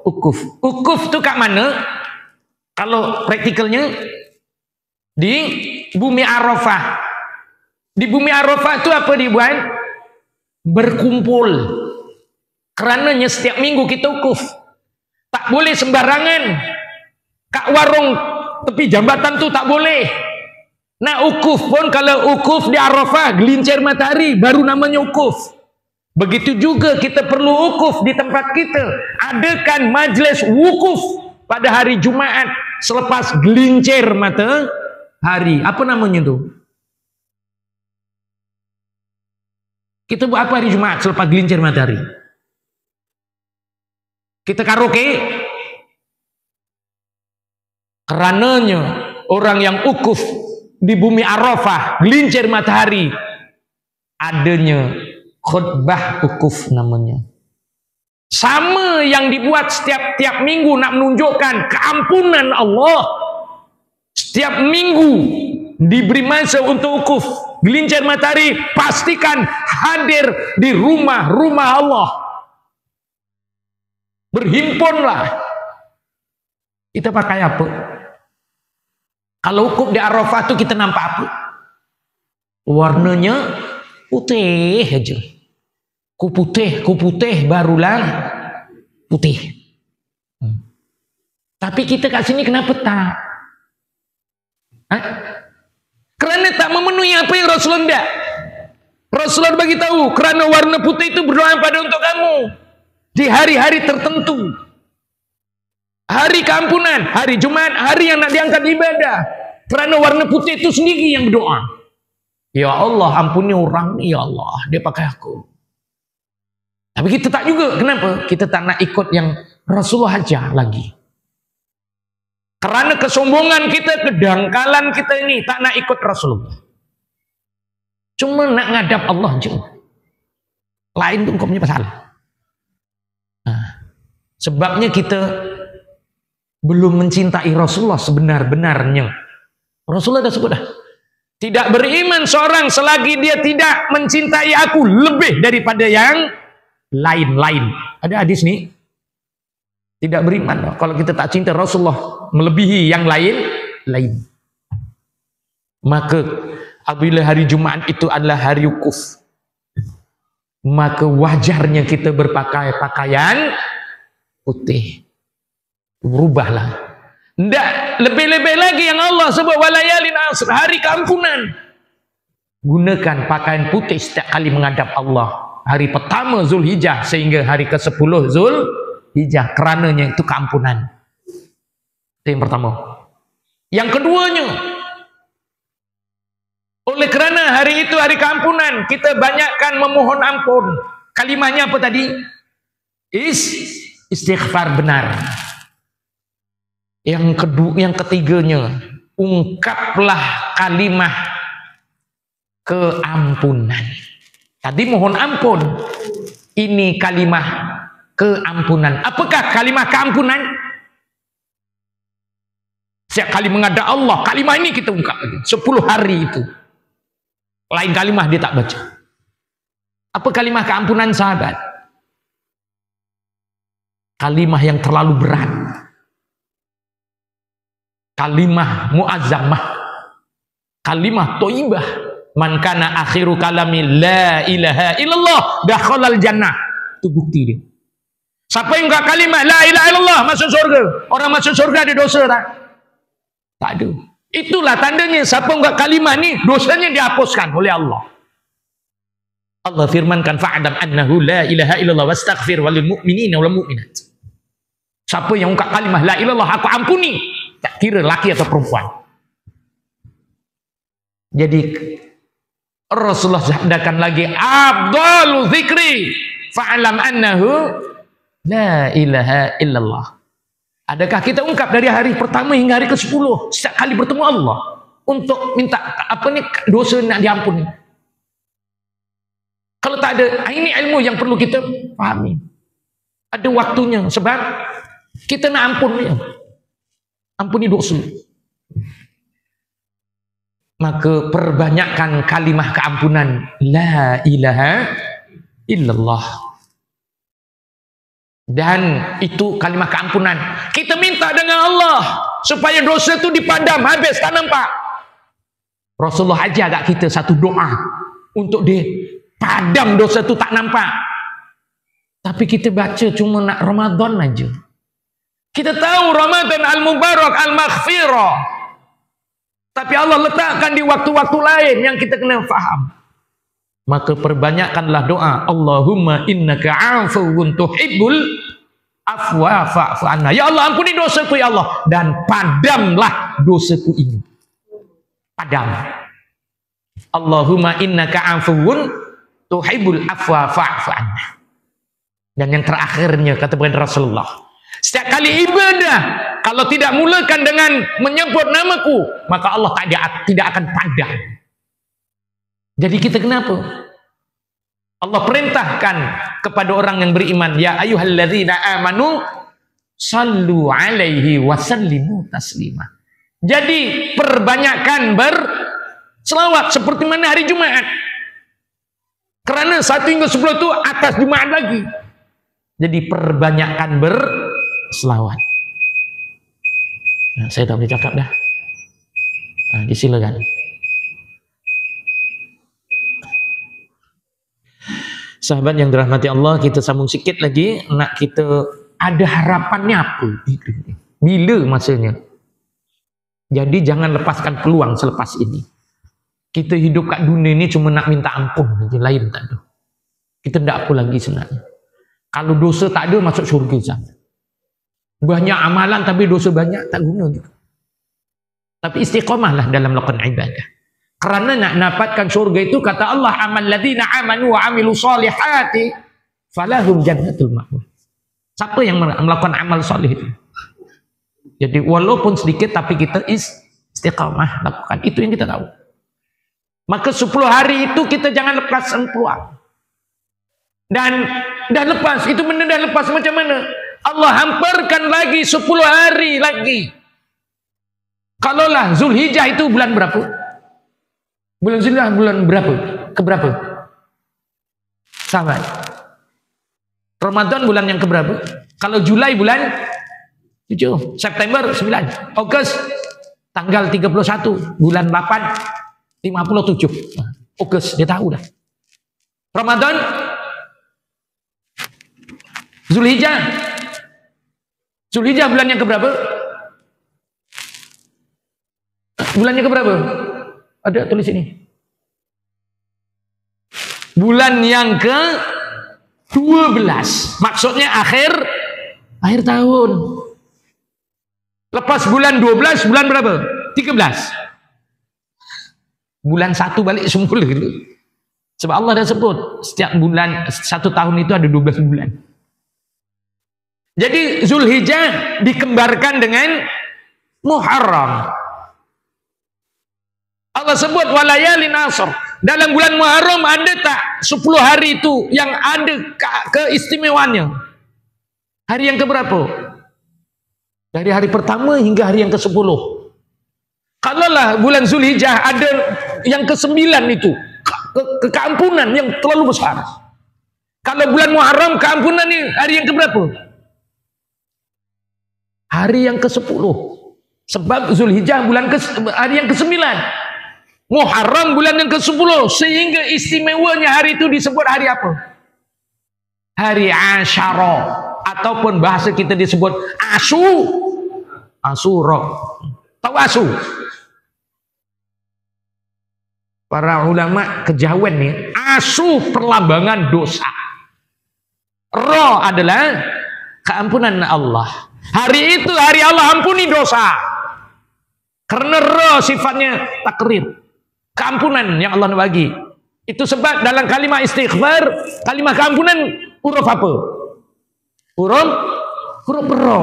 ukuf. Ukuf tu kat mana? Kalau praktikalnya di bumi Arafah. Di bumi Arafah itu apa dibuat? Berkumpul. Kerananya setiap minggu kita ukuf. Tak boleh sembarangan. Kat warung tepi jambatan tu tak boleh. Nak ukuf pun kalau ukuf di Arafah, gelincir matahari, baru namanya ukuf. Begitu juga kita perlu ukuf di tempat kita. Adakan majlis wukuf pada hari Jumaat selepas gelincir matahari. Apa namanya tu? Kita buat apa hari Jumaat selepas gelincir matahari? Kita karaoke. Kerananya orang yang ukuf di bumi Arafah, gelincir matahari, adanya khutbah ukuf namanya. Sama yang dibuat tiap minggu nak menunjukkan keampunan Allah. Setiap minggu diberi masa untuk ukuf. Gelincir matahari, pastikan hadir di rumah-rumah Allah. Berhimpunlah. Kita pakai apa? Kalau ukuf di Arafah itu kita nampak apa? Warnanya putih aja. Ku putih barulah putih. Tapi kita kat sini kenapa tak? Kerana tak memenuhi apa yang Rasulullah tidak. Rasulullah bagi tahu, kerana warna putih itu berdoa pada untuk kamu di hari-hari tertentu. Hari keampunan, hari Jumat, hari yang nak diangkat ibadah. Kerana warna putih itu sendiri yang berdoa. Ya Allah, ampuni orang ni, ya Allah, dia pakai aku. Tapi kita tak juga. Kenapa? Kita tak nak ikut yang Rasulullah aja lagi. Kerana kesombongan kita, kedangkalan kita ini tak nak ikut Rasulullah. Cuma nak ngadap Allah je. Lain tu kau punya pasal. Sebabnya kita belum mencintai Rasulullah sebenar-benarnya. Rasulullah dah sebut dah. Tidak beriman seorang selagi dia tidak mencintai aku lebih daripada yang lain-lain. Ada hadis ni. Tidak beriman kalau kita tak cinta Rasulullah melebihi yang lain. Maka apabila hari Jumaat itu adalah hari wukuf, maka wajarnya kita berpakaian putih. Berubahlah. Tidak lebih-lebih lagi yang Allah sebut walayalin asr, hari keampunan. Gunakan pakaian putih setiap kali menghadap Allah. hari pertama Zulhijjah sehingga hari ke-10 Zulhijjah, kerananya itu keampunan. Itu yang pertama. Yang keduanya, oleh kerana hari itu hari keampunan, kita banyakkan memohon ampun. Kalimahnya apa tadi? Istighfar benar. Yang ketiganya, ungkaplah kalimah keampunan. Tadi mohon ampun, ini kalimah keampunan. Apakah kalimah keampunan? Setiap kali menghadap Allah, kalimah ini kita ungkap 10 hari itu. Lain kalimah dia tak baca. Apa kalimah keampunan, sahabat? Kalimah yang terlalu berat. Kalimah muazzamah. Kalimah thayyibah. Man kana akhiru kalami la ilaha illallah dakhalal jannah. Itu bukti dia. Siapa yang enggak kalimat la ilaha illallah masuk surga. Orang masuk surga ada dosa tak? Tak ada. Itulah tandanya siapa enggak kalimat ni dosanya dihapuskan oleh Allah. Allah firmankan fa'adam annahu la ilaha illallah wastaghfir walil mu'minina wal mu'minat. Siapa yang ungkap kalimah la ilallah aku ampuni, tak kira laki atau perempuan. Jadi Rasulullah sabdakan lagi afdalu dzikri fa'alam annahu la ilaha illallah. Adakah kita ungkap dari hari pertama hingga hari ke-10 setiap kali bertemu Allah untuk minta apa ni dosa nak diampuni? Kalau tak ada, ini ilmu yang perlu kita pahami. Ada waktunya sebab kita nak ampuni dosa. Maka perbanyakkan kalimah keampunan la ilaha illallah. Dan itu kalimah keampunan. Kita minta dengan Allah supaya dosa itu dipadam habis tak nampak. Rasulullah ajar agak kita satu doa untuk dipadam dosa itu tak nampak. Tapi kita baca cuma nak Ramadan aja. Kita tahu Ramadan al-Mubarak al-Maghfirah. Tapi Allah letakkan di waktu-waktu lain yang kita kena faham. Maka perbanyakkanlah doa. Allahumma innaka afuwun tuhibbul afwa fa'fu anna. Ya Allah ampuni dosaku ya Allah. Dan padamlah dosaku ini. Padam. Allahumma innaka afuwun tuhibbul afwa fa'fu anna. Dan yang terakhirnya kata Rasulullah. Setiap kali ibadah, kalau tidak mulakan dengan menyebut namaku, maka Allah tidak akan padam. Jadi kita kenapa? Allah perintahkan kepada orang yang beriman, ya ayyuhalladzina amanu sallu alaihi wasallimu taslima. Jadi perbanyakkan berselawat seperti mana hari Jumat. Kerana 1 hingga 10 itu atas Jumat lagi. Jadi perbanyakkan berselawat. Nah, saya tak boleh cakap dah. Disilakan. Sahabat yang dirahmati Allah, kita sambung sikit lagi. Nak kita ada harapannya apa? Bila masanya? Jadi jangan lepaskan peluang selepas ini. Kita hidup kat dunia ini cuma nak minta ampun saja, lain tak ada. Kita tidak apa lagi sebenarnya. Kalau dosa tak ada, masuk syurga saja. Banyak amalan tapi dosa banyak, tak guna juga. Tapi istiqamahlah dalam melakukan ibadah. Kerana nak dapatkan syurga itu, kata Allah, amal ladzina amanu wa amilu salihati falahum jannatul ma'wa. Siapa yang melakukan amal salih itu? Jadi walaupun sedikit tapi kita istiqamah lakukan. Itu yang kita tahu. Maka 10 hari itu kita jangan lepaskan peluang. Dan dah lepas, itu benda dah lepas macam mana? Allah hamparkan lagi 10 hari lagi. Kalaulah Zulhijjah itu bulan berapa? Bulan Zulhijjah bulan berapa? Keberapa? Sahabat. Ramadan bulan yang keberapa? Kalau Julai bulan 7, September 9, Agustus tanggal 31, bulan 8 57. Agustus dia tahu dah. Ramadan Zulhijjah bulan yang keberapa? Bulannya keberapa? Ada tulis ini. Bulan yang ke 12. Maksudnya akhir tahun. Lepas bulan 12, bulan berapa? 13. Bulan 1 balik semula gitu. Sebab Allah dah sebut setiap bulan 1 tahun itu ada 12 bulan. Jadi Zulhijjah dikembarkan dengan Muharram. Allah sebut walayalin ashr. Dalam bulan Muharram ada tak 10 hari itu yang ada keistimewaannya? Hari yang keberapa? Dari hari pertama hingga hari yang ke-10. Kalaulah bulan Zulhijjah ada yang ke-9 itu, keampunan yang terlalu besar. Kalau bulan Muharram keampunan ini hari yang keberapa? Hari yang ke-10. Sebab Zulhijjah hari yang ke-9. Muharram bulan yang ke-10. Sehingga istimewanya hari itu disebut hari apa? Hari Asyara. Ataupun bahasa kita disebut Asyura. Tahu Asu? Para ulama kejawen nih. Asu perlambangan dosa. Ra adalah keampunan Allah. Hari itu hari Allah ampuni dosa. Karena Ra sifatnya takrir. Keampunan yang Allah bagi. Itu sebab dalam kalimat istighfar, kalimat keampunan huruf apa? Huruf Ra.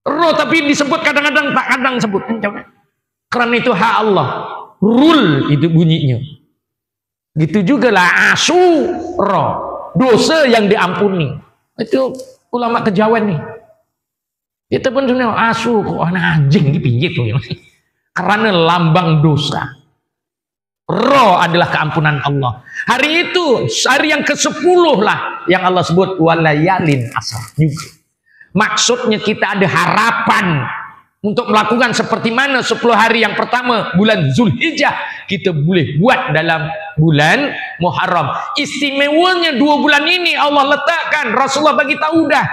Ra tapi disebut kadang-kadang tak kadang sebut. Karena itu hak Allah. Rul itu bunyinya. Gitu juga lah Asyura. Dosa yang diampuni. Itu ulama kejawen nih. Kita pun sebenarnya asu kok anjing di pinggir tuh. Karena lambang dosa. Ra adalah keampunan Allah. Hari itu, hari yang ke-10 lah yang Allah sebut walayalin ashr juga. Maksudnya kita ada harapan untuk melakukan seperti mana 10 hari yang pertama bulan Zulhijjah kita boleh buat dalam bulan Muharram. Istimewanya 2 bulan ini Allah letakkan, Rasulullah bagi tahu dah.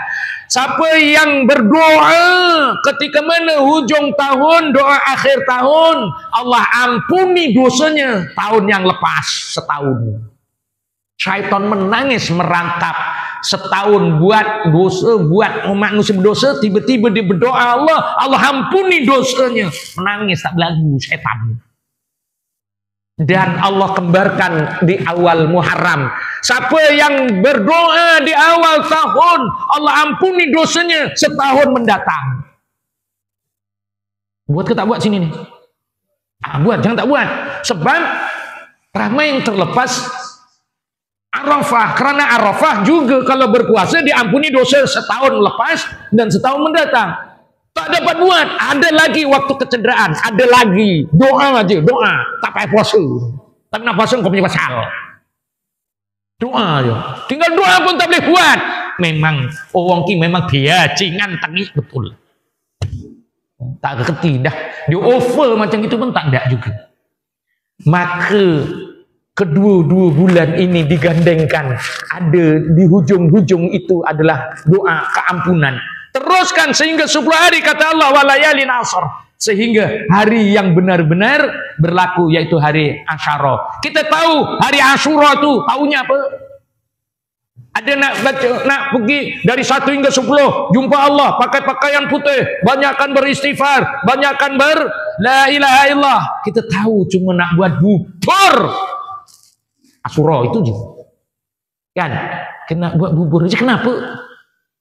Siapa yang berdoa ketika mana hujung tahun, doa akhir tahun, Allah ampuni dosanya tahun yang lepas setahun. Syaitan menangis merantap setahun buat dosa, buat manusia berdosa, tiba-tiba dia berdoa Allah ampuni dosanya, menangis tak belagu syaitan. Dan Allah kembarkan di awal Muharram. Siapa yang berdoa di awal tahun, Allah ampuni dosanya setahun mendatang. Buat ke tak buat sini nih? Buat, jangan tak buat. Sebab ramai yang terlepas Arafah. Karena Arafah juga kalau berpuasa diampuni dosa setahun lepas dan setahun mendatang. Tak dapat buat, ada lagi waktu kecederaan, ada lagi doa aja, doa, tak payah puasa. Tapi nak puasa kau punya pasal. Doa aja, tinggal doa pun tak boleh buat. Memang orang ki memang biacingan tangis betul. Tak kerti dah, dia offer macam itu pun tak ada juga. Maka kedua-dua bulan ini digandengkan, ada di hujung-hujung itu adalah doa keampunan. Teruskan sehingga 10 hari kata Allah walayalin ashr, sehingga hari yang benar-benar berlaku yaitu hari Asyara. Kita tahu hari Asyura itu tahunya apa? Ada nak pergi dari 1 hingga 10 jumpa Allah pakai pakaian putih, banyakkan beristighfar, banyakkan la ilaha illallah. Kita tahu cuma nak buat bubur Asyura itu je. Kan? Kena buat bubur aja, kenapa?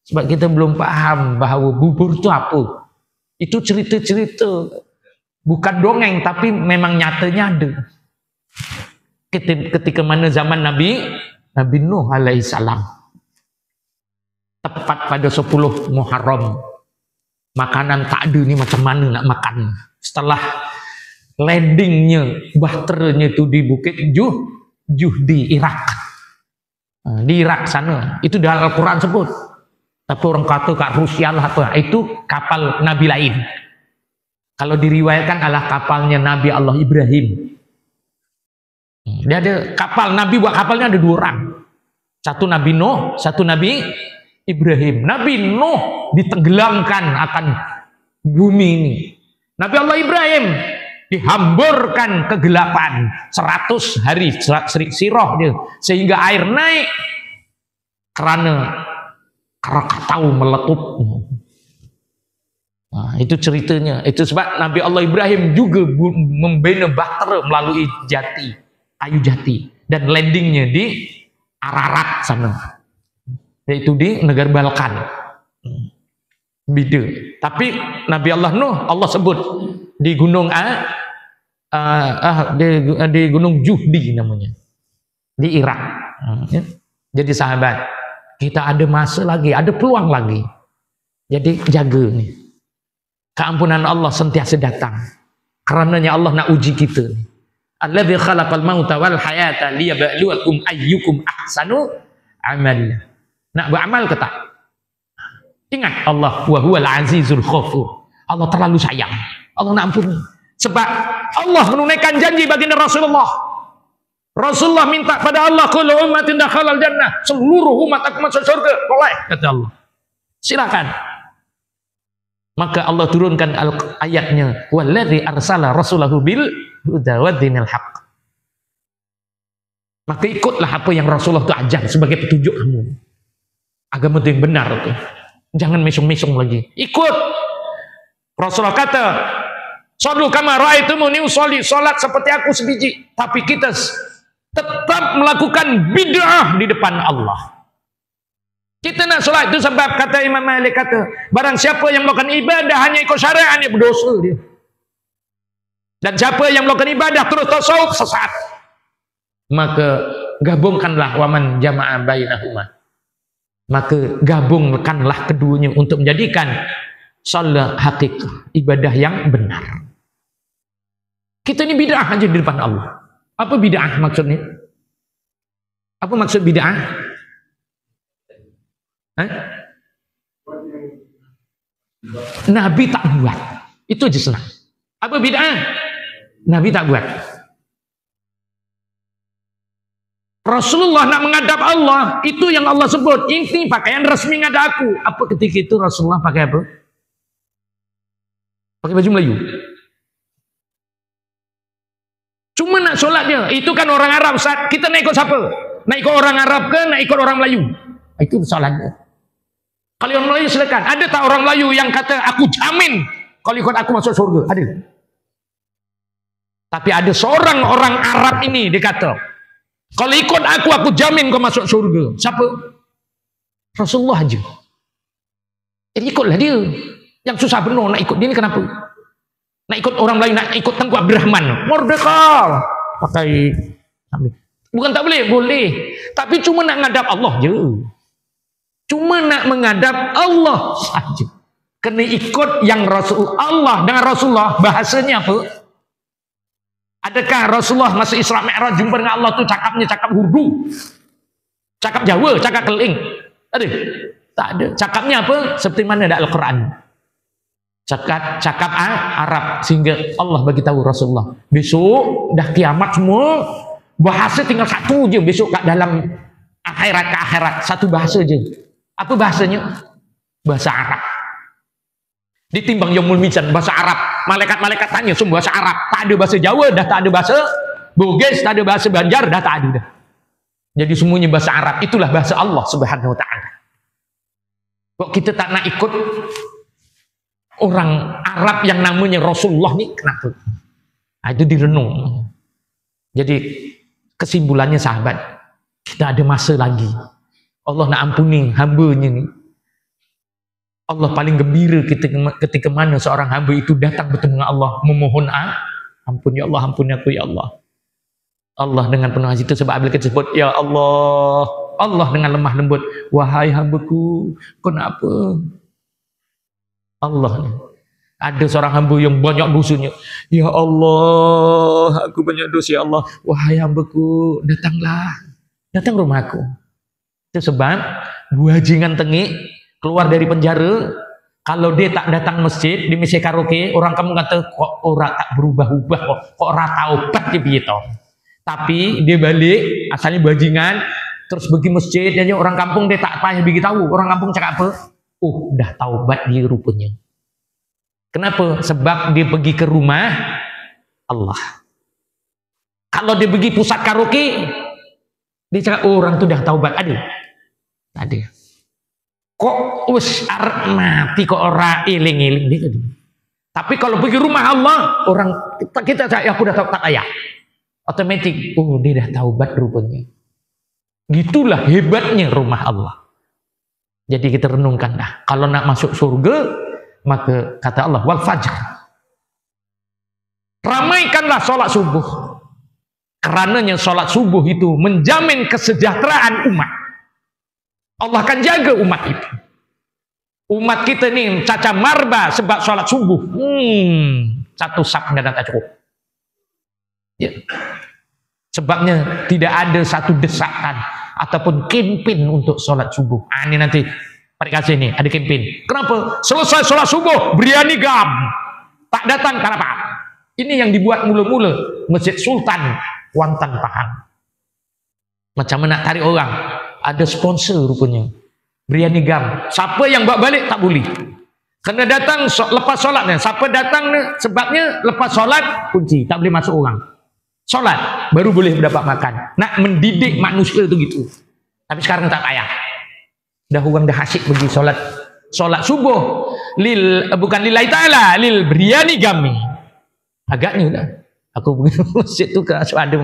Sebab kita belum paham bahawa bubur itu apa. Itu cerita-cerita. Bukan dongeng, tapi memang nyatanya ada. Ketika mana zaman Nabi Nuh alaihissalam. Tepat pada 10 Muharram. Makanan tak ada ni macam mana nak makan. Setelah landingnya, bahteranya itu di Bukit Juhdi, Irak. Di Irak sana. Itu dalam Al-Quran sebut. Tapi orang kata kat Rusia lah apa. Itu kapal Nabi lain. Kalau diriwayatkan adalah kapalnya Nabi Allah Ibrahim. Dia ada kapal, Nabi buat kapalnya ada 2 orang. Satu Nabi Nuh, satu Nabi Ibrahim. Nabi Nuh ditenggelamkan akan bumi ini. Nabi Allah Ibrahim dihamburkan kegelapan 100 hari sirah dia. Sehingga air naik Karena Krakatau meletup. Nah, itu ceritanya. Itu sebab Nabi Allah Ibrahim juga membina bahtera melalui jati, kayu jati, dan landingnya di Ararat sana, yaitu di negara Balkan. Beda. Tapi Nabi Allah Nuh Allah sebut di gunung di gunung Juhdi namanya, di Irak. Ya. Jadi sahabat, kita ada masa lagi, ada peluang lagi. Jadi jaga nih. Keampunan Allah sentiasa datang. Karenanya Allah nak uji kita nih. Alladzi khalaqal mauta wal hayata liyabluwakum ayyukum ahsanu amala. Nak beramal ke tak? Ingat Allah wa huwal azizul ghafur. Allah terlalu sayang. Allah nak ampuni. Sebab Allah menunaikan janji baginda Rasulullah. Rasulullah minta pada Allah, kullu ummatin dakhalal jannah. Seluruh umat akan masuk surga. Boleh, kata Allah. Silakan. Maka Allah turunkan ayatnya, wallazi arsala rasulahu bil huda wa dinil haq. Maka ikutlah apa yang Rasulullah itu ajar sebagai petunjuk kamu. Agama itu yang benar itu. Jangan mesong-mesong lagi. Ikut. Rasulullah kata, "Shallu kama ra'aitumuni usolli." Salat seperti aku sebiji. Tapi kita tetap melakukan bid'ah di depan Allah. Kita nak salat itu sebab kata Imam Malik kata, barang siapa yang melakukan ibadah hanya ikut syariat, dia berdosa dia. Dan siapa yang melakukan ibadah terus tasawuf, sesat. Maka gabungkanlah waman jama'a bainahuma. Maka gabungkanlah keduanya untuk menjadikan salat hakikah, ibadah yang benar. Kita ini bid'ah aja di depan Allah. Apa bid'ah maksudnya? Apa maksud bid'ah? Nabi tak buat. Itu aja senang. Apa bid'ah? Nabi tak buat. Rasulullah nak menghadap Allah, itu yang Allah sebut, ini pakaian resmi ngadap aku. Apa ketika itu Rasulullah pakai apa? Pakai baju Melayu. Cuma nak solat dia, itu kan orang Arab. Saat kita nak ikut siapa? Nak ikut orang Arab ke nak ikut orang Melayu? Itu solatnya. Kalau orang Melayu silakan. Ada tak orang Melayu yang kata aku jamin kalau ikut aku masuk surga? Ada. Tapi ada seorang orang Arab ini dia kata, kalau ikut aku jamin kau masuk surga. Siapa? Rasulullah aja. Jadi ikutlah dia. Yang susah benar nak ikut dia ni kenapa? Nak ikut orang lain, nak ikut Tengku Abdurrahman. Merdeka. Pakai bukan tak boleh, boleh. Tapi cuma nak ngadap Allah je. Cuma nak menghadap Allah saja. Kena ikut yang Rasul Allah dengan Rasulullah. Bahasanya apa? Adakah Rasulullah masuk Isra Mi'raj jumpa dengan Allah tu cakapnya cakap Urdu, cakap Jawa, cakap Keling? Ada? Tak ada. Cakapnya apa? Seperti mana ada Al-Quran. Cakap Arab sehingga Allah bagi tahu Rasulullah. Besok dah kiamat semua, bahasa tinggal satu je besok kat dalam akhirat ke akhirat, satu bahasa je. Apa bahasanya? Bahasa Arab. Ditimbang Yaumul Mizan bahasa Arab. Malaikat-malaikat tanya semua bahasa Arab. Tak ada bahasa Jawa, dah tak ada bahasa Bugis, tak ada bahasa Banjar, dah tak ada dah. Jadi semuanya bahasa Arab. Itulah bahasa Allah Subhanahu wa taala. Kok kita tak nak ikut orang Arab yang namanya Rasulullah ni kenapa? Nah, itu direnung. Jadi kesimpulannya sahabat, kita ada masa lagi. Allah nak ampuni hamba-Nya ni. Allah paling gembira ketika mana seorang hamba itu datang bertemu dengan Allah, memohon ampun, ya Allah, ampuni aku ya Allah. Allah dengan penuh hati itu sebab bila kita sebut ya Allah, Allah dengan lemah lembut, wahai hambaku, kau nak apa? Allah ni. Ada seorang hamba yang banyak dosanya. Ya Allah, aku banyak dosa ya Allah. Wahai hambaku, datanglah. Datang rumahku. Itu sebab bajingan tengik keluar dari penjara, kalau dia tak datang masjid, di masjid karaoke, orang kamu kata kok orang tak berubah-ubah, kok orang taubat dia begitu. Tapi dia balik, asalnya bajingan, terus pergi masjid, dan orang kampung dia tak payah bagi tahu. Orang kampung cakap apa? Oh, dah taubat dia rupanya. Kenapa? Sebab dia pergi ke rumah Allah. Kalau dia pergi pusat karaoke, dia cakap oh, orang tu dah taubat. Ada. Tadi. Kok wis arep mati kok ora eling-eling dia. Tapi kalau pergi rumah Allah, orang kita aku udah tahu tak ayah. Otomatis, oh dia dah taubat rupanya. Gitulah hebatnya rumah Allah. Jadi kita renungkan dah. Kalau nak masuk surga, maka kata Allah, wal fajr. Ramaikanlah sholat subuh. Karenanya sholat subuh itu menjamin kesejahteraan umat. Allah akan jaga umat itu. Umat kita nih caca marba sebab sholat subuh. Satu sab nggak ada cukup. Ya. Sebabnya tidak ada satu desakan ataupun campaign untuk sholat subuh. Ini nanti kasih nih ada campaign. Kenapa? Selesai sholat subuh biryani gam. Tak datang kenapa? Ini yang dibuat mula-mula Masjid Sultan Kuantan Pahang. Macam mana tarik orang? Ada sponsor rupanya. Biryani gam. Siapa yang bawa balik tak boleh. Kena datang lepas solatnya. Siapa datang sebabnya lepas solat kunci. Tak boleh masuk orang. Solat baru boleh mendapat makan. Nak mendidik manusia itu gitu. Tapi sekarang tak payah. Dah orang dah asyik pergi solat. Solat subuh. Bukan lillahi ta'ala. Lil biryani gami. Agaknya dah. Aku pergi masjid tu ke ada.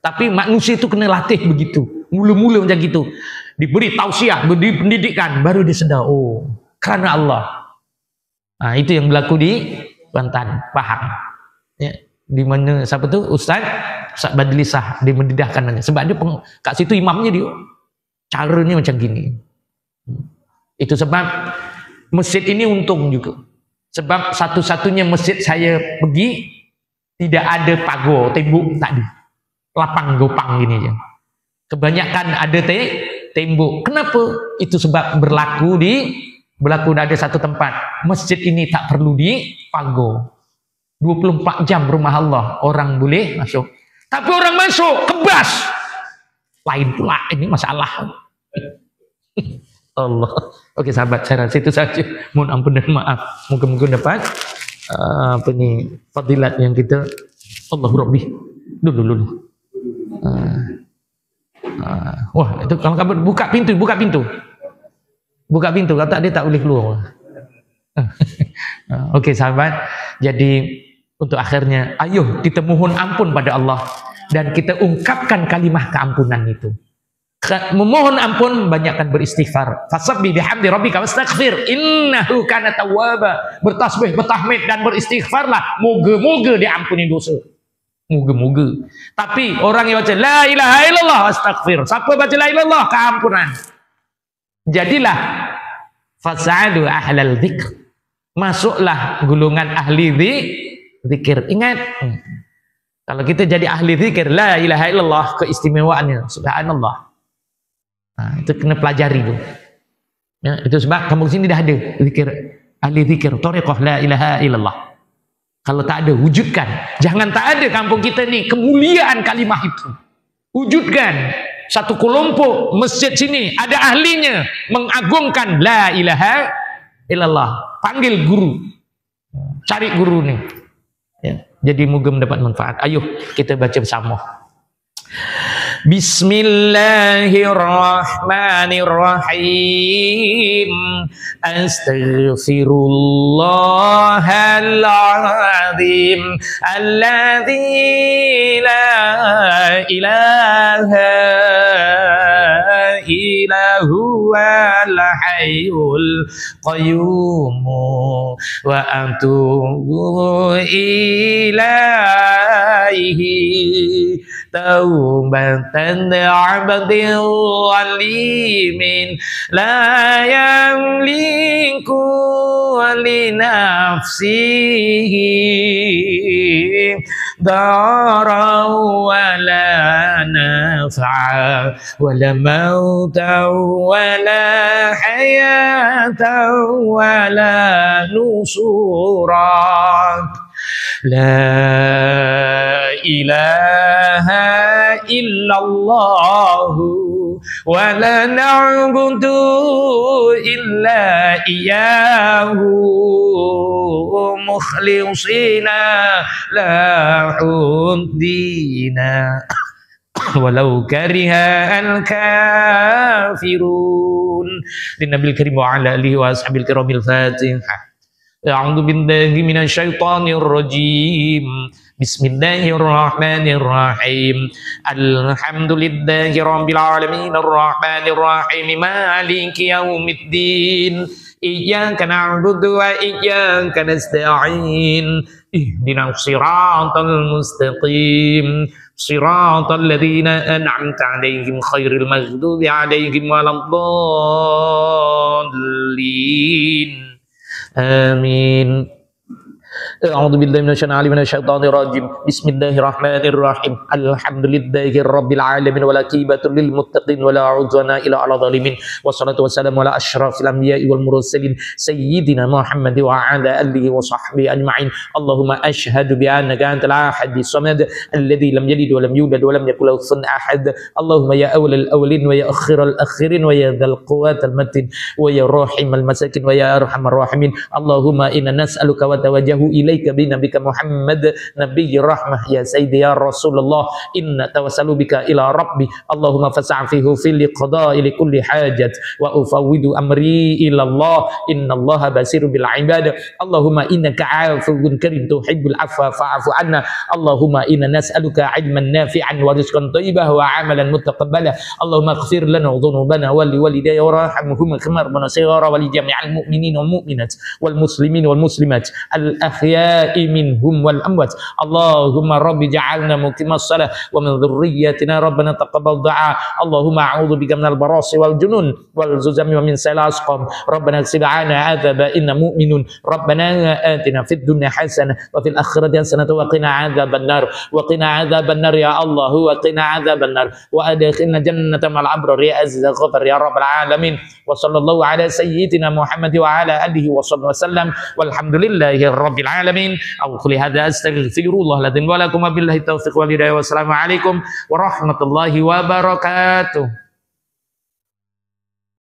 Tapi manusia itu kena latih begitu. Mula-mula macam gitu. Diberi tausiah, diberi pendidikan, baru dia sedar, oh, karena Allah. Nah, itu yang berlaku di Kuantan, Pahang. Ya, di mana siapa tu? Ustaz Badlisah dia mendidahkan nanya. Sebab dia kat situ imamnya dia caranya macam gini. Itu sebab masjid ini untung juga. Sebab satu-satunya masjid saya pergi tidak ada pagar, tembok tak ada. Lapang gopang gini aja. Kebanyakan ada tembok. Kenapa? Itu sebab berlaku ada satu tempat. Masjid ini tak perlu dipagar. 24 jam rumah Allah. Orang boleh masuk. Tapi orang masuk, kebas. Lain pula. Ini masalah. Allah. Oke sahabat, saya rasa itu saja. Mohon ampun dan maaf. Moga-moga dapat fadilat yang kita Allahu Rabbi. Dulu. Wah, itu kalau kamu buka pintu. Kalau tak dia tak boleh keluar. Oke sahabat, jadi untuk akhirnya ayo kita mohon ampun pada Allah dan kita ungkapkan kalimah keampunan itu. Memohon ampun, banyakkan beristighfar. Fasabbih bihamdi rabbika wastaghfir innahu kana tawwaba. Bertasbih, bertahmid dan beristighfarlah. Moga-moga diampuni dosa. Moga-moga. Tapi orang yang baca la ilaha illallah astaghfir. Siapa baca la ilaha illallah keampunan. Jadilah fas'adu ahlal dzikr. Masuklah golongan ahli zikir. Ingat. Kalau kita jadi ahli zikir la ilaha illallah keistimewaannya subhanallah. Nah, itu kena pelajari tu. Ya, itu sebab kampung sini dah ada zikir ahli zikir thariqah la ilaha illallah. Kalau tak ada, wujudkan. Jangan tak ada kampung kita ni kemuliaan kalimah itu. Wujudkan. Satu kelompok masjid sini ada ahlinya mengagungkan la ilaha illallah. Panggil guru. Cari guru ni. Ya. Jadi moga mendapat manfaat. Ayo kita baca bersama. Bismillahirrahmanirrahim. Astaghfirullahaladzim alladzi la ilaha illa huwal hayyul qayyum wa atubu ilaihi taubatan abdil walimin la yamliku li nafsihi dara wala naf'a wala mauta wala hayata wala nusurat la ilaha illallah wa la na'budu illa iyyahu mukhlishina lahu dina walau karihal kafirun. Linabil karim wa ala alihi wa ashabil kiramil Fatihah. A'udzu billahi minasyaitonir rajim. Bismillahirrahmanirrahim. Alhamdulillahi rabbil alamin arrahmanir rahim maliki yaumiddin. Iyyaka na'budu wa iyyaka nasta'in. Ihdinas siratal mustaqim. Siratal ladzina an'amta 'alaihim ghairil maghdubi 'alaihim waladdallin. Amin. A'udzu billahi minasyaitonir rajim. Bismillahirrahmanirrahim. Alhamdulillahi rabbil alamin wal aqibatu lil muttaqin wala 'udwana illa 'alal zalimin. Wassalatu wassalamu ala asyrafil anbiya'i wal mursalin sayyidina Muhammad wa ala alihi wa sahbihi ajma'in. Allahumma ashhadu bi annaka antal ahadis samad alladzi lam yalid wa lam yulad wa lam yakul lahu kufuwan ahad. Allahumma ya awwalal awwalin wa ya akhiral akhirin wa ya dzal quwwatil matin wa ya rahimal masakin wa ya arhamar rahimin. Allahumma inna nas'aluka wa tawajjahu ilaika bi nabika Muhammad nabiyyi rahmah ya sayyidi ya Rasulullah inna tawassalu bika ila rabbi. Allahumma fas'afihu fil qada'i li kulli hajat wa ufawwidu amri ila Allah innallaha basirun bil ibad. Allahumma innaka 'afuwwun karim tuhibbul 'afwa fa'fu 'anna. Allahumma inna nas'aluka 'ilman nafi'an wa rizqan thayyiban wa 'amalan mutaqabbala. Allahumma ighfir lana dhunubana wa liwalidayya warhamhuma kama rabbana shighara wa li jami'il mu'minina wal mu'minat wal muslimin wal muslimat al ahya'i minhum wal amwat. Allahumma rabbi ja'alna muqimas shalah wa min dhurriyyatina rabbana taqabbal du'a. Allahumma a'udzu bika minal barasi wal junun wal zuzami wa min sayyi'il asqam. Rabbana ighfir 'anna 'adzaba inna mu'minun. Rabbana atina fid dunya hasanah wa fil akhirati hasanah wa qina 'adzabannar wa qina 'adzabannar ya Allah wa qina 'adzabannar wa adkhilna jannata ma'al abrar ya azza ghafar ya rabbal alamin. Wa sallallahu ala sayyidina Muhammad wa ala alihi wa sahbihi wasallam walhamdulillahi rabbil alamin. Aku quli hadza astaghfirullah ladzim wa lakum billahi taufiq wal hidayah. Wassalamu alaikum warahmatullahi wabarakatuh.